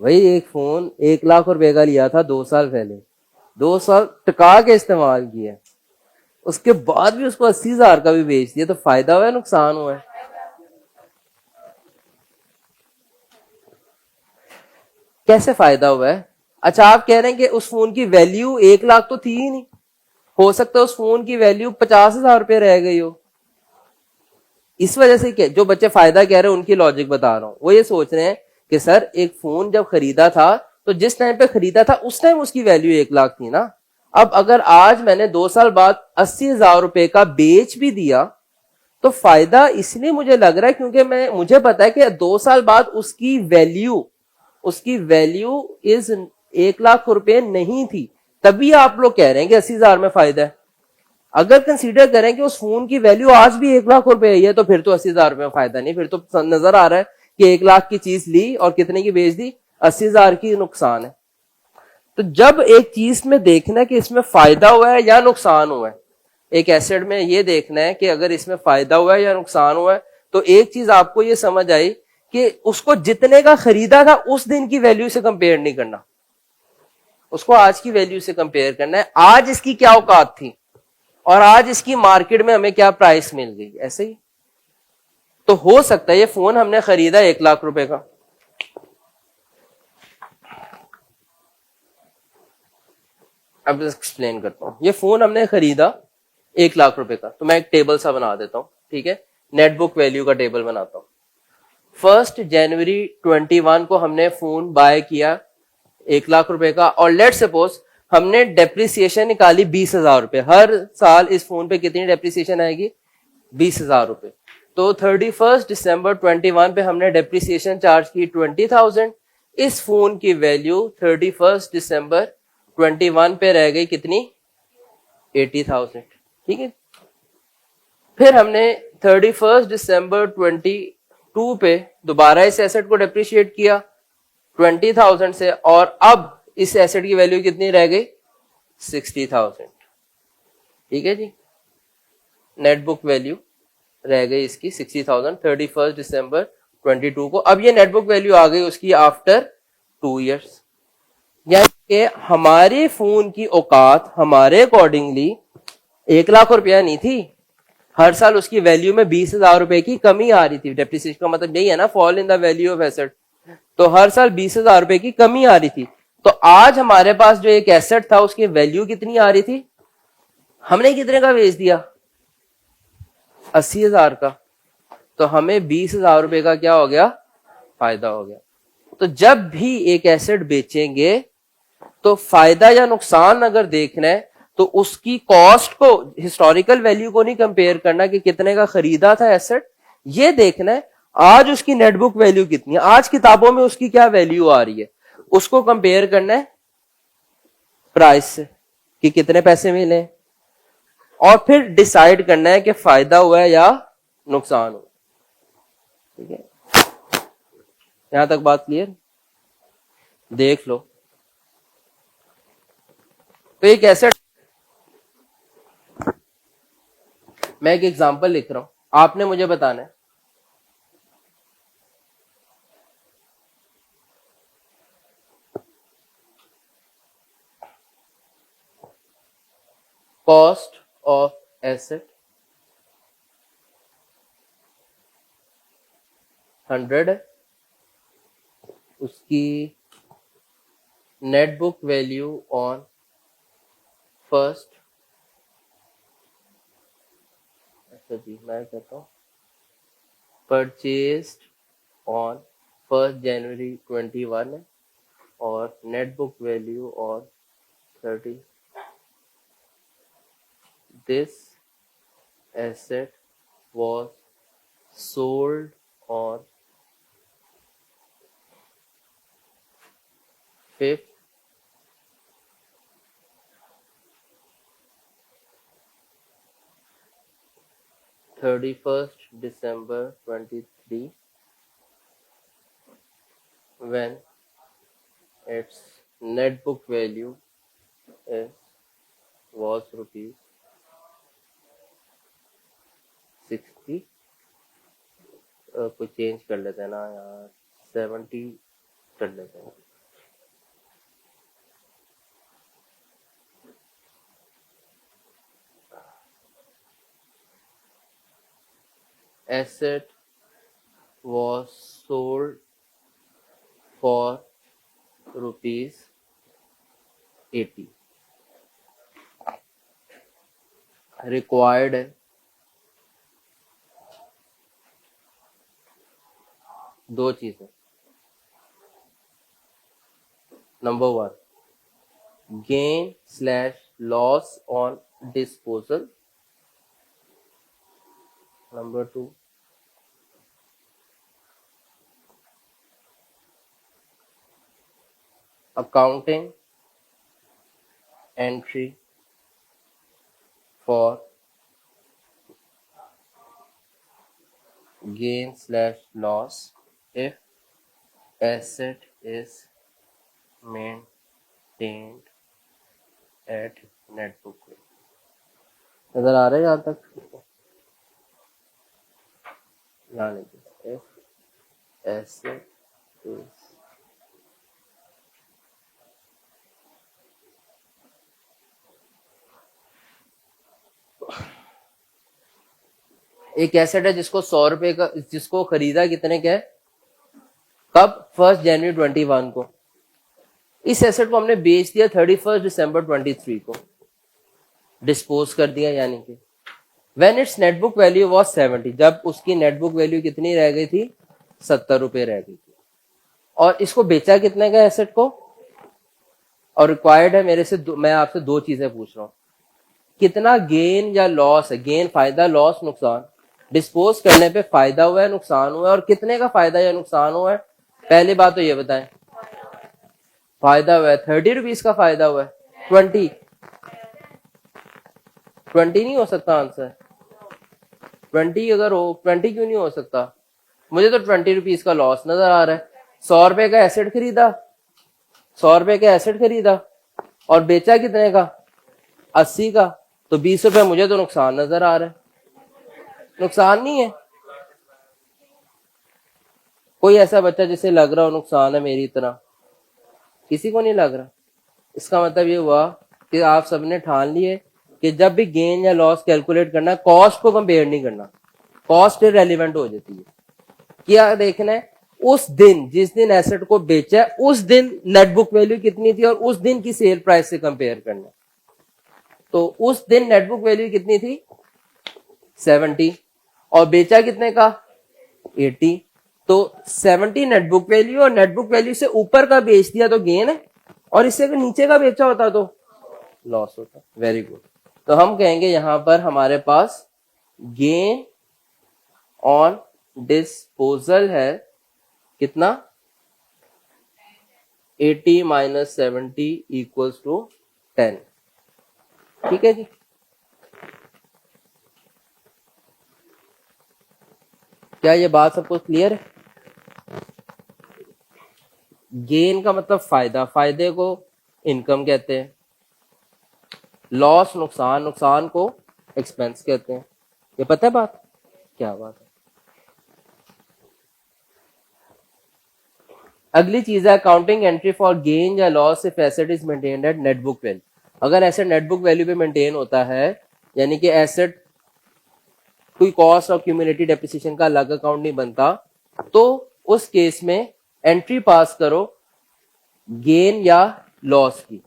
वही एक फोन 1 लाख रुपए का लिया था 2 साल पहले, 2 साल टिका के इस्तेमाल किया, उसके बाद भी उसको 80,000 का भी बेच दिया। तो फायदा हुआ है, नुकसान हुआ है? कैसे फायदा हुआ है? अच्छा, आप कह रहे हैं कि उस फोन की वैल्यू 1 लाख तो थी ही नहीं, हो सकता है उस फोन की वैल्यू 50,000 रुपए रह गई हो। इस वजह से क्या, जो बच्चे फायदा कह रहे हैं उनकी लॉजिक बता रहा हूं, वो ये सोच रहे हैं कि सर एक फोन जब खरीदा था तो जिस टाइम पे खरीदा था उस टाइम उसकी वैल्यू 1 लाख थी ना। अब अगर आज मैंने 2 साल बाद 80,000 रुपए का बेच भी दिया तो फायदा इसलिए मुझे लग रहा है क्योंकि मुझे पता है कि 2 साल बाद उसकी वैल्यू इज 1 लाख रुपए नहीं थी। तभी आप लोग कह रहे हैं कि 80,000 में फायदा है। अगर कंसीडर करें कि उस फोन की वैल्यू आज भी 1 लाख रुपए है तो फिर तो 80,000 रुपए में फायदा नहीं, फिर तो नजर आ रहा है कि 1 लाख की चीज ली और कितने की बेच दी, 80,000 की नुकसान है। तो जब एक चीज में देखना है कि इसमें फायदा हुआ है या नुकसान हुआ है, एक एसेट में ये देखना है कि अगर इसमें फायदा हुआ है या नुकसान हुआ है, तो एक चीज आपको ये समझ आई कि उसको जितने का खरीदा था उस दिन की वैल्यू से कंपेयर नहीं करना, उसको आज की वैल्यू से कंपेयर करना है। आज इसकी क्या औकात थी और आज इसकी मार्केट में हमें क्या प्राइस मिल गई, ऐसे ही। तो हो सकता है ये फोन हमने खरीदा 1 लाख रुपए का, अब एक्सप्लेन करता हूं। ये फोन हमने खरीदा 1 लाख रुपए का, तो मैं एक टेबल सा बना देता हूं, ठीक है, नेटबुक वैल्यू का टेबल बनाता हूं। 1 जनवरी 21 को हमने फोन बाय किया 1 लाख रुपए का, और लेट सपोज हमने डेप्रिसिएशन निकाली 20,000 रुपए। हर साल इस फोन पे कितनी डेप्रिसिएशन आएगी? 20,000 रुपए। तो 31 दिसंबर 21 पे हमने डेप्रिसिएशन चार्ज की 20,000। इस फोन की वैल्यू 31 दिसंबर 21 पे रह गई कितनी? 80,000। ठीक है, फिर हमने 31 दिसंबर 22 पे दोबारा इस एसेट को डेप्रिशिएट किया 20,000 से, और अब इस एसेट की वैल्यू कितनी रह गई? 60,000। ठीक है जी, नेट बुक वैल्यू रह गई इसकी 60,000 31 दिसंबर 22 को। अब ये नेटबुक वैल्यू आ गई उसकी आफ्टर 2 इयर्स। यानी कि हमारे फोन की औकात हमारे अकॉर्डिंगली 1 लाख रुपया नहीं थी, हर साल उसकी वैल्यू में 20,000 रुपए की कमी आ रही थी। डेप्रिसिएशन का मतलब यही है ना, fall in the value of asset. तो हर साल 20,000 रुपए की कमी आ रही थी। तो आज हमारे पास जो एक एसेट था उसकी वैल्यू कितनी आ रही थी, हमने कितने का बेच दिया? 80,000 का। तो हमें 20,000 रुपए का क्या हो गया? फायदा हो गया। तो जब भी एक एसेट बेचेंगे तो फायदा या नुकसान अगर देखना है तो उसकी कॉस्ट को, हिस्टोरिकल वैल्यू को नहीं कंपेयर करना कि कितने का खरीदा था एसेट, ये देखना है आज उसकी नेटबुक वैल्यू कितनी है, आज किताबों में उसकी क्या वैल्यू आ रही है, उसको कंपेयर करना है प्राइस से कि कितने पैसे मिले, और फिर डिसाइड करना है कि फायदा हुआ है या नुकसान हुआ। ठीक है, यहां तक बात क्लियर? देख लो, तो एक एसेट, मैं एक एग्जांपल लिख रहा हूं, आपने मुझे बताना है कॉस्ट ऑफ एसेट 100 है, उसकी net book value on first, अच्छा जी मैं कहता हूँ परचेज्ड ऑन 1 जनवरी 21 है, और net book value on 30। This asset was sold on 5th 31st December 23 when its net book value was rupees 60, कुछ चेंज कर लेते हैं ना यार, 70 कर लेते हैं. Asset was sold for rupees 80. Required है दो चीजें. Number 1, gain/loss on disposal. Number 2, accounting entry for gain/loss if asset is maintained at net book value. नजर आ रहा है यहाँ तक? यहाँ लिखिए if asset is एक एसेट है जिसको 100 रुपए का, जिसको खरीदा कितने का है, कब, 1 जनवरी 21 को. इस एसेट को हमने बेच दिया 31 दिसंबर 23 को, डिस्पोज कर दिया. यानी कि when it's net book value was 70, जब उसकी नेट बुक वैल्यू कितनी रह गई थी, 70 रुपए रह गई थी. और इसको बेचा कितने का एसेट को, और रिक्वायर्ड है मेरे से मैं आपसे दो चीजें पूछ रहा हूं, कितना गेन या लॉस है, गेन फायदा, लॉस नुकसान, डिस्पोज करने पे फायदा हुआ है, नुकसान हुआ है, और कितने का फायदा या नुकसान हुआ है. पहली बात तो ये बताएं, फायदा हुआ है 30 रुपीज का फायदा हुआ है. 20 नहीं हो सकता आंसर, 20 अगर हो, 20 क्यों नहीं हो सकता, मुझे तो 20 रुपीज का लॉस नजर आ रहा है. 100 रुपए का एसेट खरीदा, 100 रुपए का एसेट खरीदा और बेचा कितने का, 80 का, तो 20 रुपए मुझे तो नुकसान नजर आ रहा है. नुकसान नहीं है? कोई ऐसा बच्चा जिसे लग रहा हो नुकसान है मेरी तरह? किसी को नहीं लग रहा. इसका मतलब ये हुआ कि आप सबने ठान लिए कि जब भी गेन या लॉस कैलकुलेट करना, कॉस्ट को कंपेयर नहीं करना, कॉस्ट इररिलेवेंट हो जाती है. क्या देखना है, उस दिन जिस दिन एसेट को बेचा है उस दिन नेट बुक वैल्यू कितनी थी और उस दिन की सेल प्राइस से कंपेयर करना. तो उस दिन नेट बुक वैल्यू कितनी थी, 70, और बेचा कितने का, 80. तो 70 नेट बुक वैल्यू, और नेट बुक वैल्यू से ऊपर का बेच दिया तो गेन है, और इससे अगर नीचे का बेचा होता तो लॉस होता. Very good. तो हम कहेंगे यहां पर हमारे पास गेन ऑन डिस्पोजल है कितना, 80 माइनस 70 इक्वल्स टू 10. ठीक है जी. क्या ये बात सबको क्लियर है? गेन का मतलब फायदा, फायदे को इनकम कहते हैं. लॉस नुकसान, नुकसान को एक्सपेंस कहते हैं. ये पता है बात? क्या बात है. अगली चीज है अकाउंटिंग एंट्री फॉर गेन या loss if asset is maintained eight net book value. अगर एसेट नेट बुक वैल्यू पे मेंटेन होता है, यानी कि एसेट कोई कॉस्ट और क्यूमुलेटिव डेप्रिसिएशन का अलग अकाउंट नहीं बनता, तो उस केस में एंट्री पास करो गेन या लॉस की.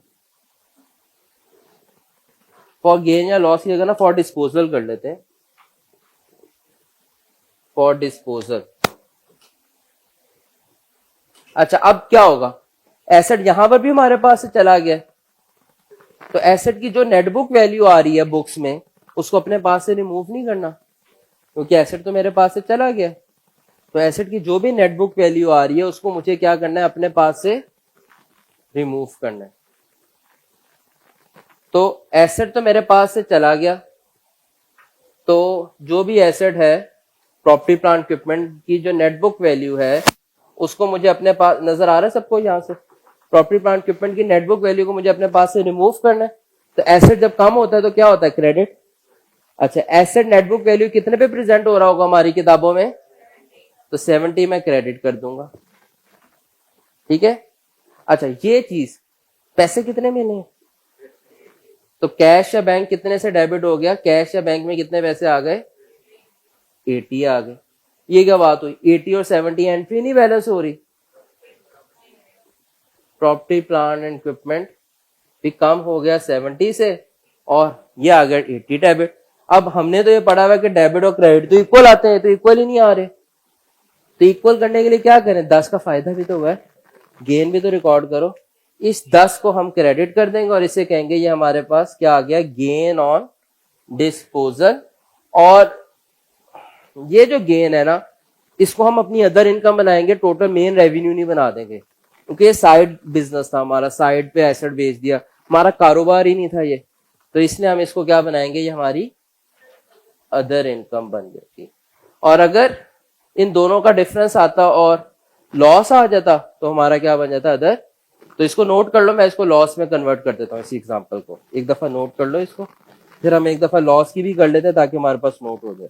फॉर गेन या लॉस की जगह ना फॉर डिस्पोजल कर लेते हैं, फॉर डिस्पोजल. अच्छा, अब क्या होगा, एसेट यहां पर भी हमारे पास से चला गया, तो एसेट की जो नेट बुक वैल्यू आ रही है बुक्स में, उसको अपने पास से रिमूव नहीं करना, क्योंकि एसेट तो मेरे पास से चला गया. तो एसेट की जो भी नेट बुक वैल्यू आ रही है उसको मुझे क्या करना है, अपने पास से रिमूव करना है. तो एसेट तो मेरे पास से चला गया, तो जो भी एसेट है प्रॉपर्टी प्लांट इक्विपमेंट की जो नेट बुक वैल्यू है उसको मुझे अपने पास, नजर आ रहा है सबको यहाँ से, प्रॉपर्टी प्लांट इक्विपमेंट की नेट बुक वैल्यू को मुझे अपने पास से रिमूव करना है। तो एसेट जब कम होता है तो क्या होता है, क्रेडिट। अच्छा, एसेट नेट बुक वैल्यू कितने पे प्रेजेंट हो रहा होगा हमारी किताबों में, तो 70 में क्रेडिट कर दूंगा, ठीक है। अच्छा, ये चीज पैसे कितने में नहीं, तो कैश या बैंक कितने से डेबिट हो गया, कैश या बैंक में कितने पैसे आ गए, 80 आ गए। ये क्या बात हुई, 80 और 70 एंट्री नहीं बैलेंस हो रही, प्रॉपर्टी प्लांट एंड इक्विपमेंट भी कम हो गया 70 से और ये आ गया 80 डेबिट। अब हमने तो ये पढ़ा हुआ कि डेबिट और क्रेडिट तो इक्वल आते हैं, तो इक्वल ही नहीं आ रहे। तो इक्वल करने के लिए क्या करें, 10 का फायदा भी तो हुआ है, गेन भी तो रिकॉर्ड करो। इस 10 को हम क्रेडिट कर देंगे और इसे कहेंगे ये हमारे पास क्या आ गया, गेन ऑन डिस्पोजल। और ये जो गेन है ना, इसको हम अपनी अदर इनकम बनाएंगे, टोटल मेन रेवेन्यू नहीं बना देंगे, क्योंकि ये साइड बिजनेस था हमारा, साइड पे एसेट बेच दिया, हमारा कारोबार ही नहीं था ये, तो इसलिए हम इसको क्या बनाएंगे, ये हमारी अदर इनकम बन जाती। और अगर इन दोनों का डिफरेंस आता और लॉस आ जाता तो हमारा क्या बन जाता, अदर। तो इसको नोट कर लो, मैं इसको लॉस में कन्वर्ट कर देता हूँ, इसी एग्जांपल को एक दफा नोट कर लो इसको, फिर हम एक दफा लॉस की भी कर लेते हैं ताकि हमारे पास नोट हो जाए।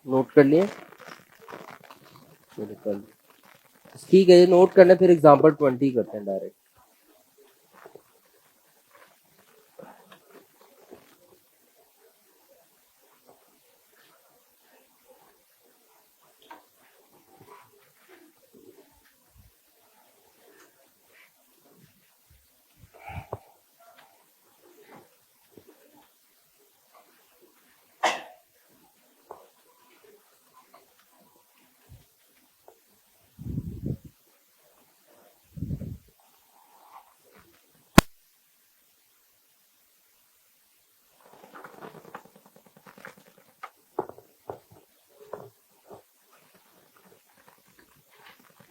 नोट कर लिए, ठीक है, ये नोट करना, फिर एग्जांपल 20 करते हैं डायरेक्ट।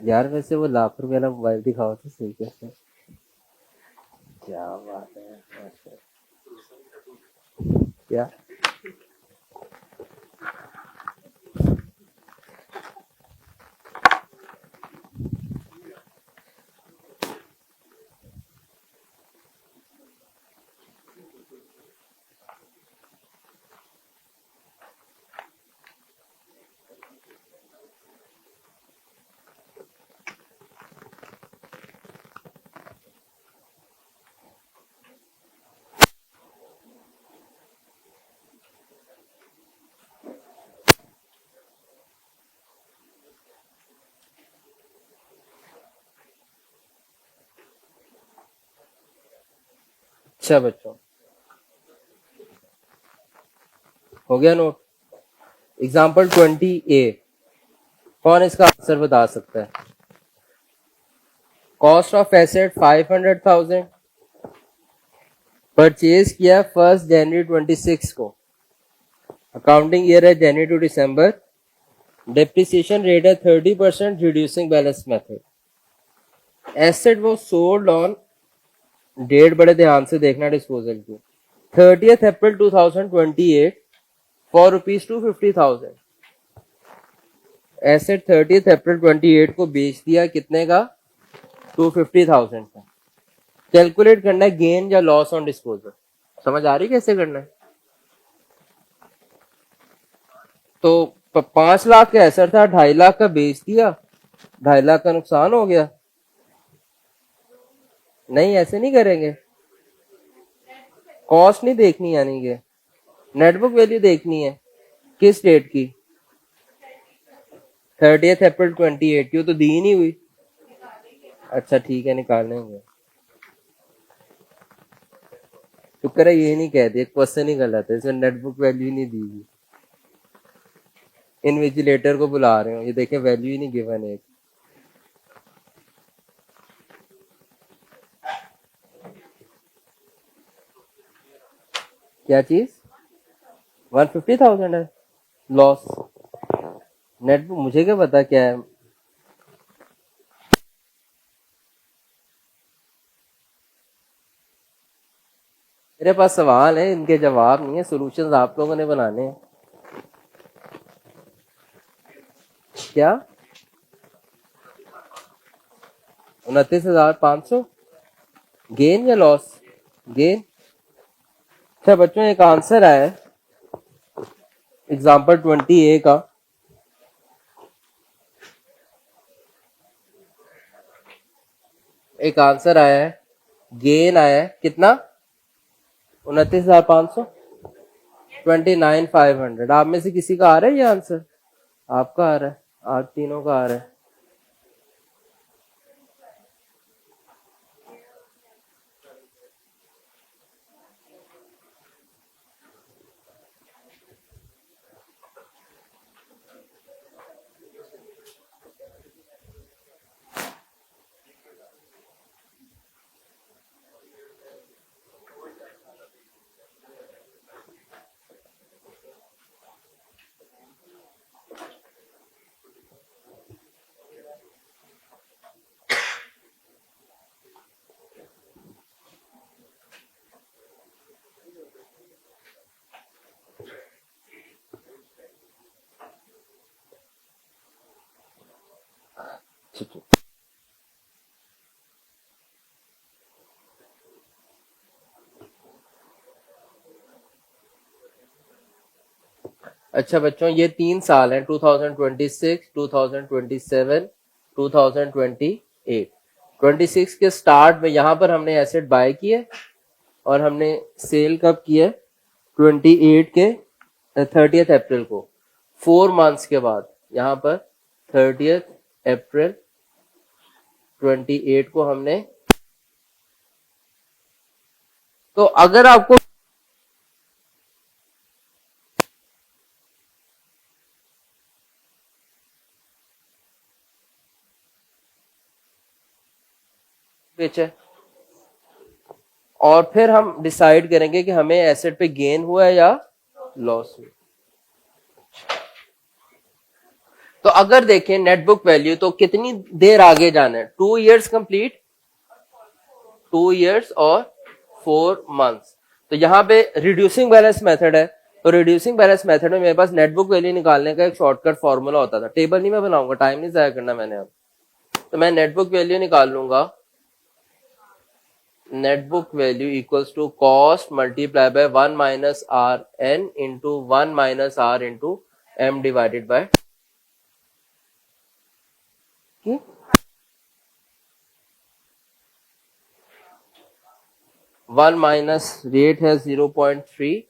यार वैसे वो ₹1,00,000 वाला मोबाइल दिखाओ तो सही, कैसे, क्या बात है, क्या अच्छा बच्चों, हो गया नोट। एग्जाम्पल 20A, कौन इसका आंसर बता सकता है? कॉस्ट ऑफ एसेट 500,000, परचेज किया 1 जनवरी 26 को, अकाउंटिंग ईयर है जनवरी टू दिसंबर, डेप्रिसिएशन रेट है 30%, रिड्यूसिंग बैलेंस मेथड। एसेट वो सोल्ड ऑन डेट, बड़े ध्यान से देखना डिस्पोजल की, 30 अप्रैल 2028 फॉर ₹250,000। एसेट 30 अप्रैल 28 को बेच दिया, कितने का? 250,000 का। कैलकुलेट करना है गेन या लॉस ऑन डिस्पोजल। समझ आ रही कैसे करना है? तो 5 लाख का एसेट था, 2.5 लाख का बेच दिया, 2.5 लाख का नुकसान हो गया। नहीं, ऐसे नहीं करेंगे, कॉस्ट नहीं देखनी, यानी कि नेटबुक वैल्यू देखनी है। किस डेट की? 30 अप्रैल 28 की, तो दी ही नहीं हुई। अच्छा ठीक है, निकाल लेंगे। शुक्र है ये नहीं कह दिया, क्वेश्चन ही गलत है, इसमें नेटबुक वैल्यू ही नहीं दी हुई। इन्विजिलेटर को बुला रहे हो, ये देखें वैल्यू ही नहीं गिवन है। क्या चीज? 150,000 है लॉस। नेटबुक मुझे क्या पता क्या है। मेरे पास सवाल है, इनके जवाब नहीं है, सॉल्यूशंस आप लोगों ने बनाने हैं। क्या? 29,500 गेन या लॉस? गेन। अच्छा बच्चों, एक आंसर आया है एग्जाम्पल 20A का। एक आंसर आया है, गेन आया है कितना? 29,500, 29,500। आप में से किसी का आ रहा है ये आंसर? आपका आ रहा है, आप तीनों का आ रहा है। अच्छा बच्चों, ये 3 साल हैं, 2026, 2027, 2028। 26 के स्टार्ट में यहाँ पर हमने एसेट बाय किए और हमने सेल कब किया? 28 के 30 अप्रैल को। 4 मंथ्स के बाद यहाँ पर 30 अप्रैल 28 को हमने। तो अगर आपको बेचा और फिर हम डिसाइड करेंगे कि हमें एसेट पे गेन हुआ है या लॉस हुआ। तो अगर देखें नेट बुक वैल्यू, तो कितनी देर आगे जाना है? 2 years कंप्लीट, 2 years और 4 months। तो यहाँ पे रिड्यूसिंग बैलेंस मेथड है, तो रिड्यूसिंग बैलेंस मेथड में मेरे पास नेट बुक वैल्यू निकालने का एक शॉर्टकट फॉर्मूला होता था। टेबल नहीं मैं बनाऊंगा, टाइम नहीं जाया करना मैंने अब। तो मैं नेट बुक वैल्यू निकाल लूंगा, net book value equals to cost multiply by 1 minus r n into 1 minus r into m divided by 1 minus rate है 0.3,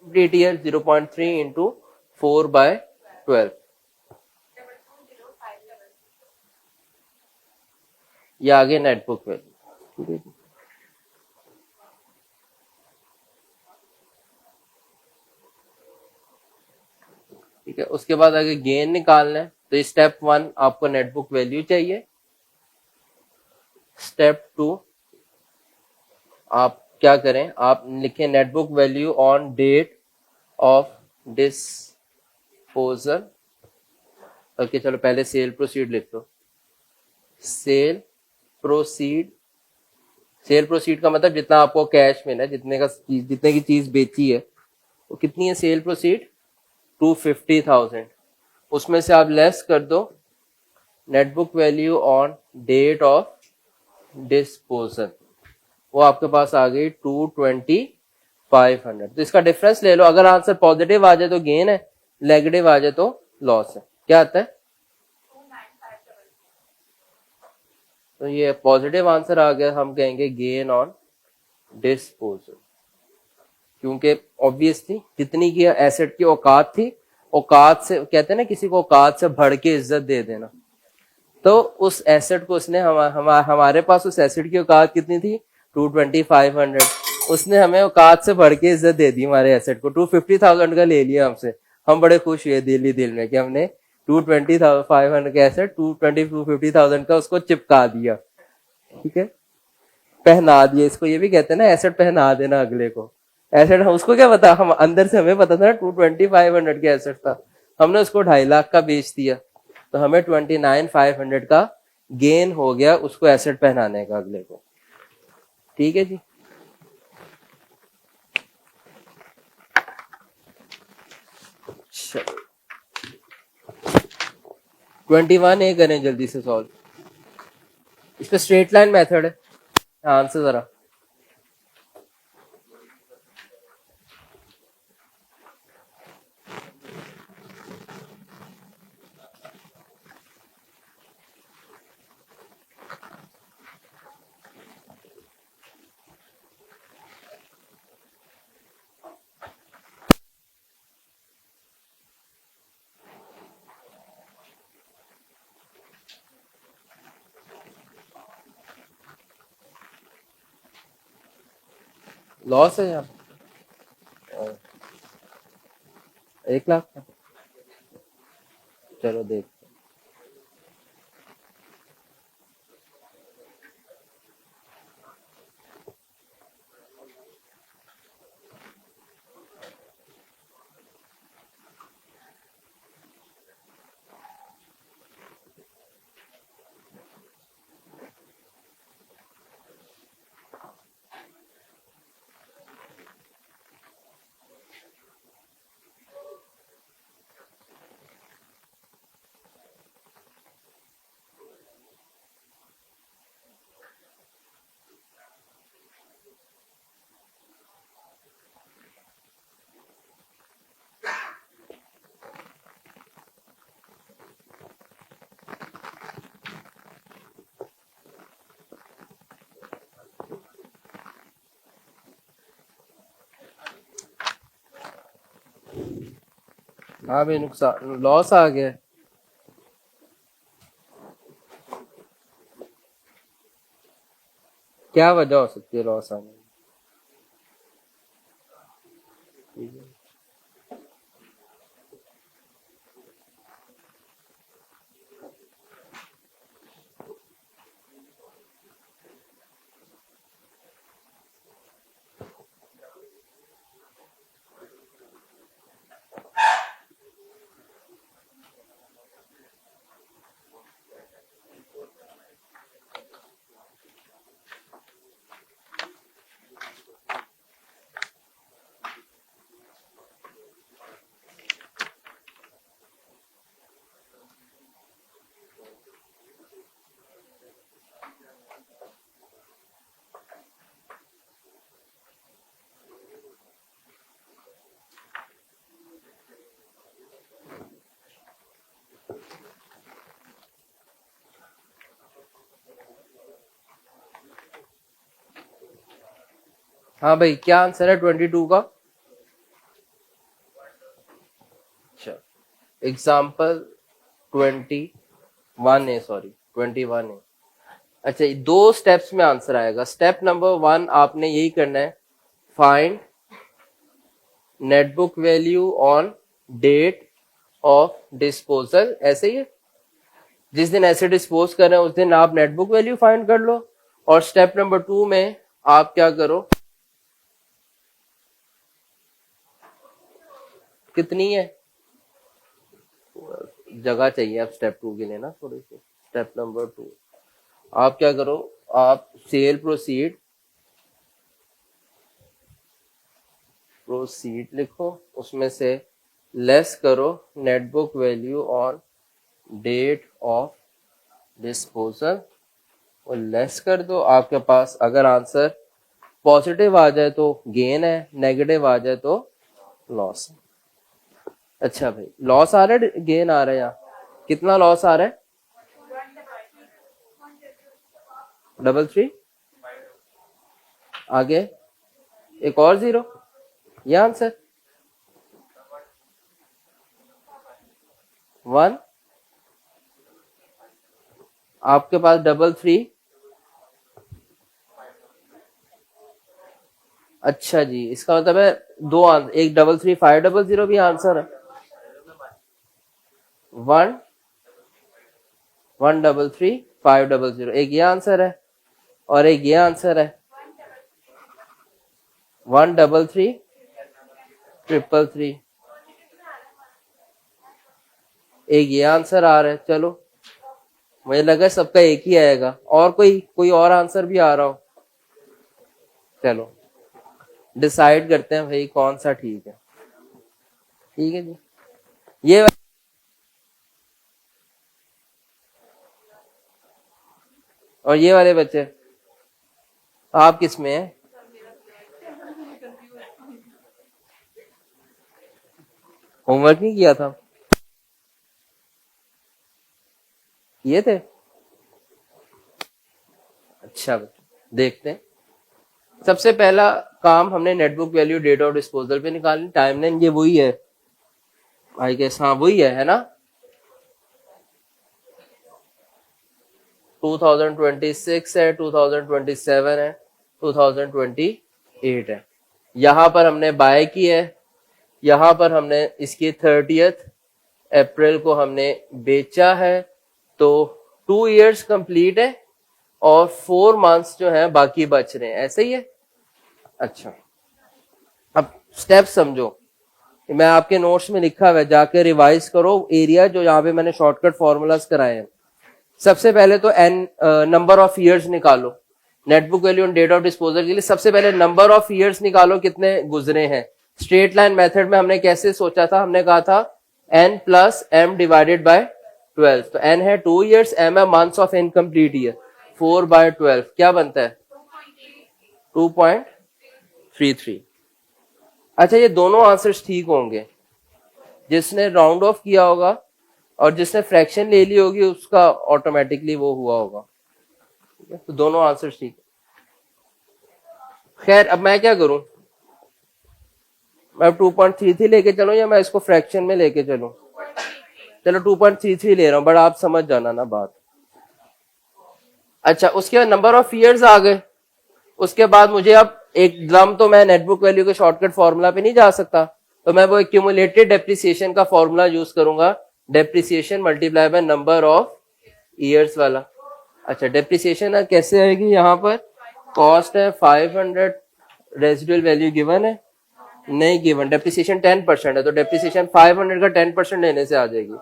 DTL 0.3 इंटू 4/12। ये आगे नेटबुक वैल्यू, ठीक है। ठीक है, उसके बाद अगर गेन निकालना है तो स्टेप 1 आपको नेटबुक वैल्यू चाहिए। स्टेप 2 आप क्या करें, आप लिखें net book value on date of disposal. Okay चलो पहले सेल प्रोसीड लिख लो। सेल प्रोसीड, सेल प्रोसीड का मतलब जितना आपको कैश मिला, जितने की चीज बेची है वो कितनी है सेल प्रोसीड, 250,000। उसमें से आप लेस कर दो net book value on date of disposal, वो आपके पास आ गई 220,500। तो इसका डिफरेंस ले लो, अगर आंसर पॉजिटिव आ जाए तो गेन है, नेगेटिव आ जाए तो लॉस है। क्या आता है, तो ये पॉजिटिव आंसर आ गया, हम कहेंगे गेन ऑन डिस्पोजल, क्योंकि ऑब्वियसली जितनी की एसेट की औकात थी, औकात से कहते हैं ना किसी को औकात से बढ़ के इज्जत दे देना, तो उस एसेट को उसने हमारे पास उस एसेट की औकात कितनी थी, 220,500, उसने हमें औकात से बढ़ के इज्जत दे दी, हमारे एसेट को 250,000 का ले लिया हमसे। हम बड़े खुश हुए दिल में कि हमने 220,500 का एसेट 250,000 का उसको चिपका दिया, ठीक है, पहना दिया इसको। ये भी कहते हैं ना एसेट पहना देना अगले को। एसेट उसको क्या पता, हम अंदर से हमें पता था ना 220,500 का एसेट था, हमने उसको 2.5 लाख का बेच दिया, तो हमें 29,500 का गेन हो गया उसको एसेट पहनाने का अगले को। ठीक है जी, चलो 21 करें जल्दी से सॉल्व। इस पे स्ट्रेट लाइन मेथड है, आंसर जरा। लॉस है यहाँ 1 लाख का, चलो देख। हाँ भाई नुकसान लॉस आ गया, क्या वजह हो सकती है लॉस आने की। हाँ भाई क्या आंसर है 22 का, अच्छा एग्जाम्पल 21 है, सॉरी 21 है। अच्छा, ये 2 स्टेप्स में आंसर आएगा। स्टेप नंबर 1 आपने यही करना है, find net book value on date of disposal, ऐसे ही है, जिस दिन ऐसे डिस्पोज कर रहे हैं उस दिन आप नेट बुक वैल्यू फाइंड कर लो। और स्टेप नंबर 2 में आप क्या करो, कितनी है जगह चाहिए अब स्टेप 2 के लिए ना थोड़ी सी। स्टेप नंबर 2 आप क्या करो, आप सेल प्रोसीड लिखो, उसमें से लेस करो net book value on date of disposal, और लेस कर दो। आपके पास अगर आंसर पॉजिटिव आ जाए तो गेन है, नेगेटिव आ जाए तो लॉस है। अच्छा भाई, लॉस आ रहा है गेन आ रहा है, यहाँ कितना लॉस आ रहा है? 33। आगे एक और 0, ये आंसर 1, आपके पास 33। अच्छा जी, इसका मतलब है 2 आंसर, एक 33 500 भी आंसर है। 1 133 500, एक ये आंसर है और एक ये आंसर है 133 333, एक ये आंसर आ रहा है। चलो, मुझे लगा सबका एक ही आएगा, और कोई और आंसर भी आ रहा हो। चलो डिसाइड करते हैं भाई कौन सा ठीक है। ठीक है जी, ये और ये वाले बच्चे, आप किस में हैं? होमवर्क नहीं किया था? ये थे? अच्छा, देखते हैं। सबसे पहला काम हमने net book value date of disposal पे निकालनी। टाइमलाइन ये वही है आई गेस, हाँ वही है ना? 2026 है, 2027 है, 2028 है। यहां पर हमने बाय की है, यहां पर हमने इसकी 30 अप्रैल को हमने बेचा है, तो 2 इयर्स कंप्लीट है और 4 मंथ्स जो है बाकी बच रहे हैं, ऐसे ही है। अच्छा, अब स्टेप समझो, मैं आपके नोट्स में लिखा हुआ है, जाके रिवाइज करो एरिया जो यहाँ पे मैंने शॉर्टकट फॉर्मूलाज कराए हैं। सबसे पहले तो एन नंबर ऑफ ईयर्स निकालो, net book value on date of disposal के लिए सबसे पहले नंबर ऑफ ईयर्स निकालो कितने गुजरे हैं। स्ट्रेट लाइन मेथड में हमने कैसे सोचा था, हमने कहा था n plus m divided by 12, तो n है 2 इयर्स, m है मंथ्स ऑफ इनकम्प्लीट ईयर, 4/12 क्या बनता है 2.33। अच्छा, ये दोनों आंसर्स ठीक होंगे, जिसने राउंड ऑफ किया होगा और जिसने फ्रैक्शन ले ली होगी उसका ऑटोमेटिकली वो हुआ होगा। ठीक है, तो दोनों आंसर ठीक। खैर, अब मैं क्या करूं, मैं 2.33 लेके चलूं या मैं इसको फ्रैक्शन में लेके चलूं? चलो 2.33 ले रहा हूं, बट आप समझ जाना ना बात। अच्छा, उसके बाद नंबर ऑफ ईयर्स आ गए। उसके बाद मुझे अब एकदम तो मैं नेटबुक वैल्यू के शॉर्टकट फॉर्मूला पे नहीं जा सकता, तो मैं वो एक्यूमुलेटेड डेप्रिसिएशन का फॉर्मूला यूज करूंगा, depreciation multiply by number of years वाला। अच्छा, डेप्रिसिएशन कैसे आएगी, यहाँ पर कॉस्ट है 500, रेजिडुअल वैल्यू गिवन है नहीं गिवन, डेप्रिसिएशन 10% है, तो डेप्रिसिएशन 500 का 10% लेने से आ जाएगी,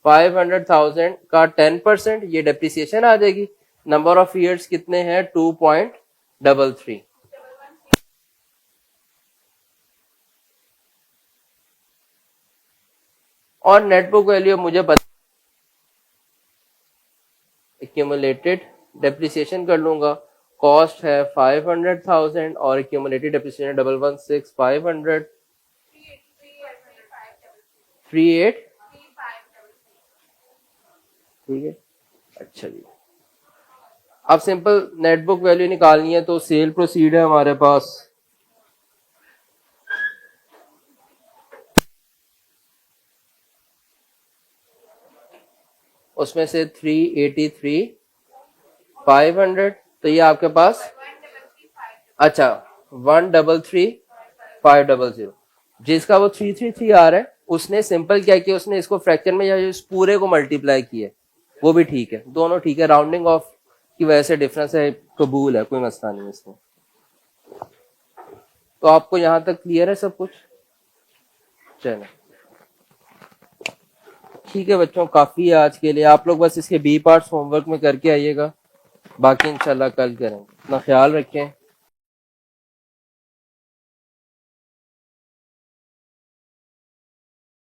500,000 का 10% ये डेप्रिसिएशन आ जाएगी। नंबर ऑफ ईयर्स कितने हैं 2.33। और नेटबुक वैल्यू मुझे एक्यूमुलेटेड डेप्रिसिएशन कर लूंगा, कॉस्ट है 500,000 और एक्यूमुलेटेड डेप्रिसिएशन 116,500 38। ठीक है, अच्छा जी, अब सिंपल नेटबुक वैल्यू निकालनी है, तो सेल प्रोसीड है हमारे पास, उसमें से 383 500, तो ये आपके पास, अच्छा 133,500, जिसका वो 333 आ रहा है, उसने सिंपल क्या किया, उसने इसको फ्रैक्चर में या इस पूरे को मल्टीप्लाई किया, वो भी ठीक है, दोनों ठीक है, राउंडिंग ऑफ की वजह से डिफरेंस है, कबूल है, कोई मसला नहीं इसमें। तो आपको यहां तक क्लियर है सब कुछ? चलो ठीक है बच्चों, काफी है आज के लिए। आप लोग बस इसके बी पार्ट्स होमवर्क में करके आइएगा, बाकी इंशाल्लाह कल करेंगे। अपना ख्याल रखें।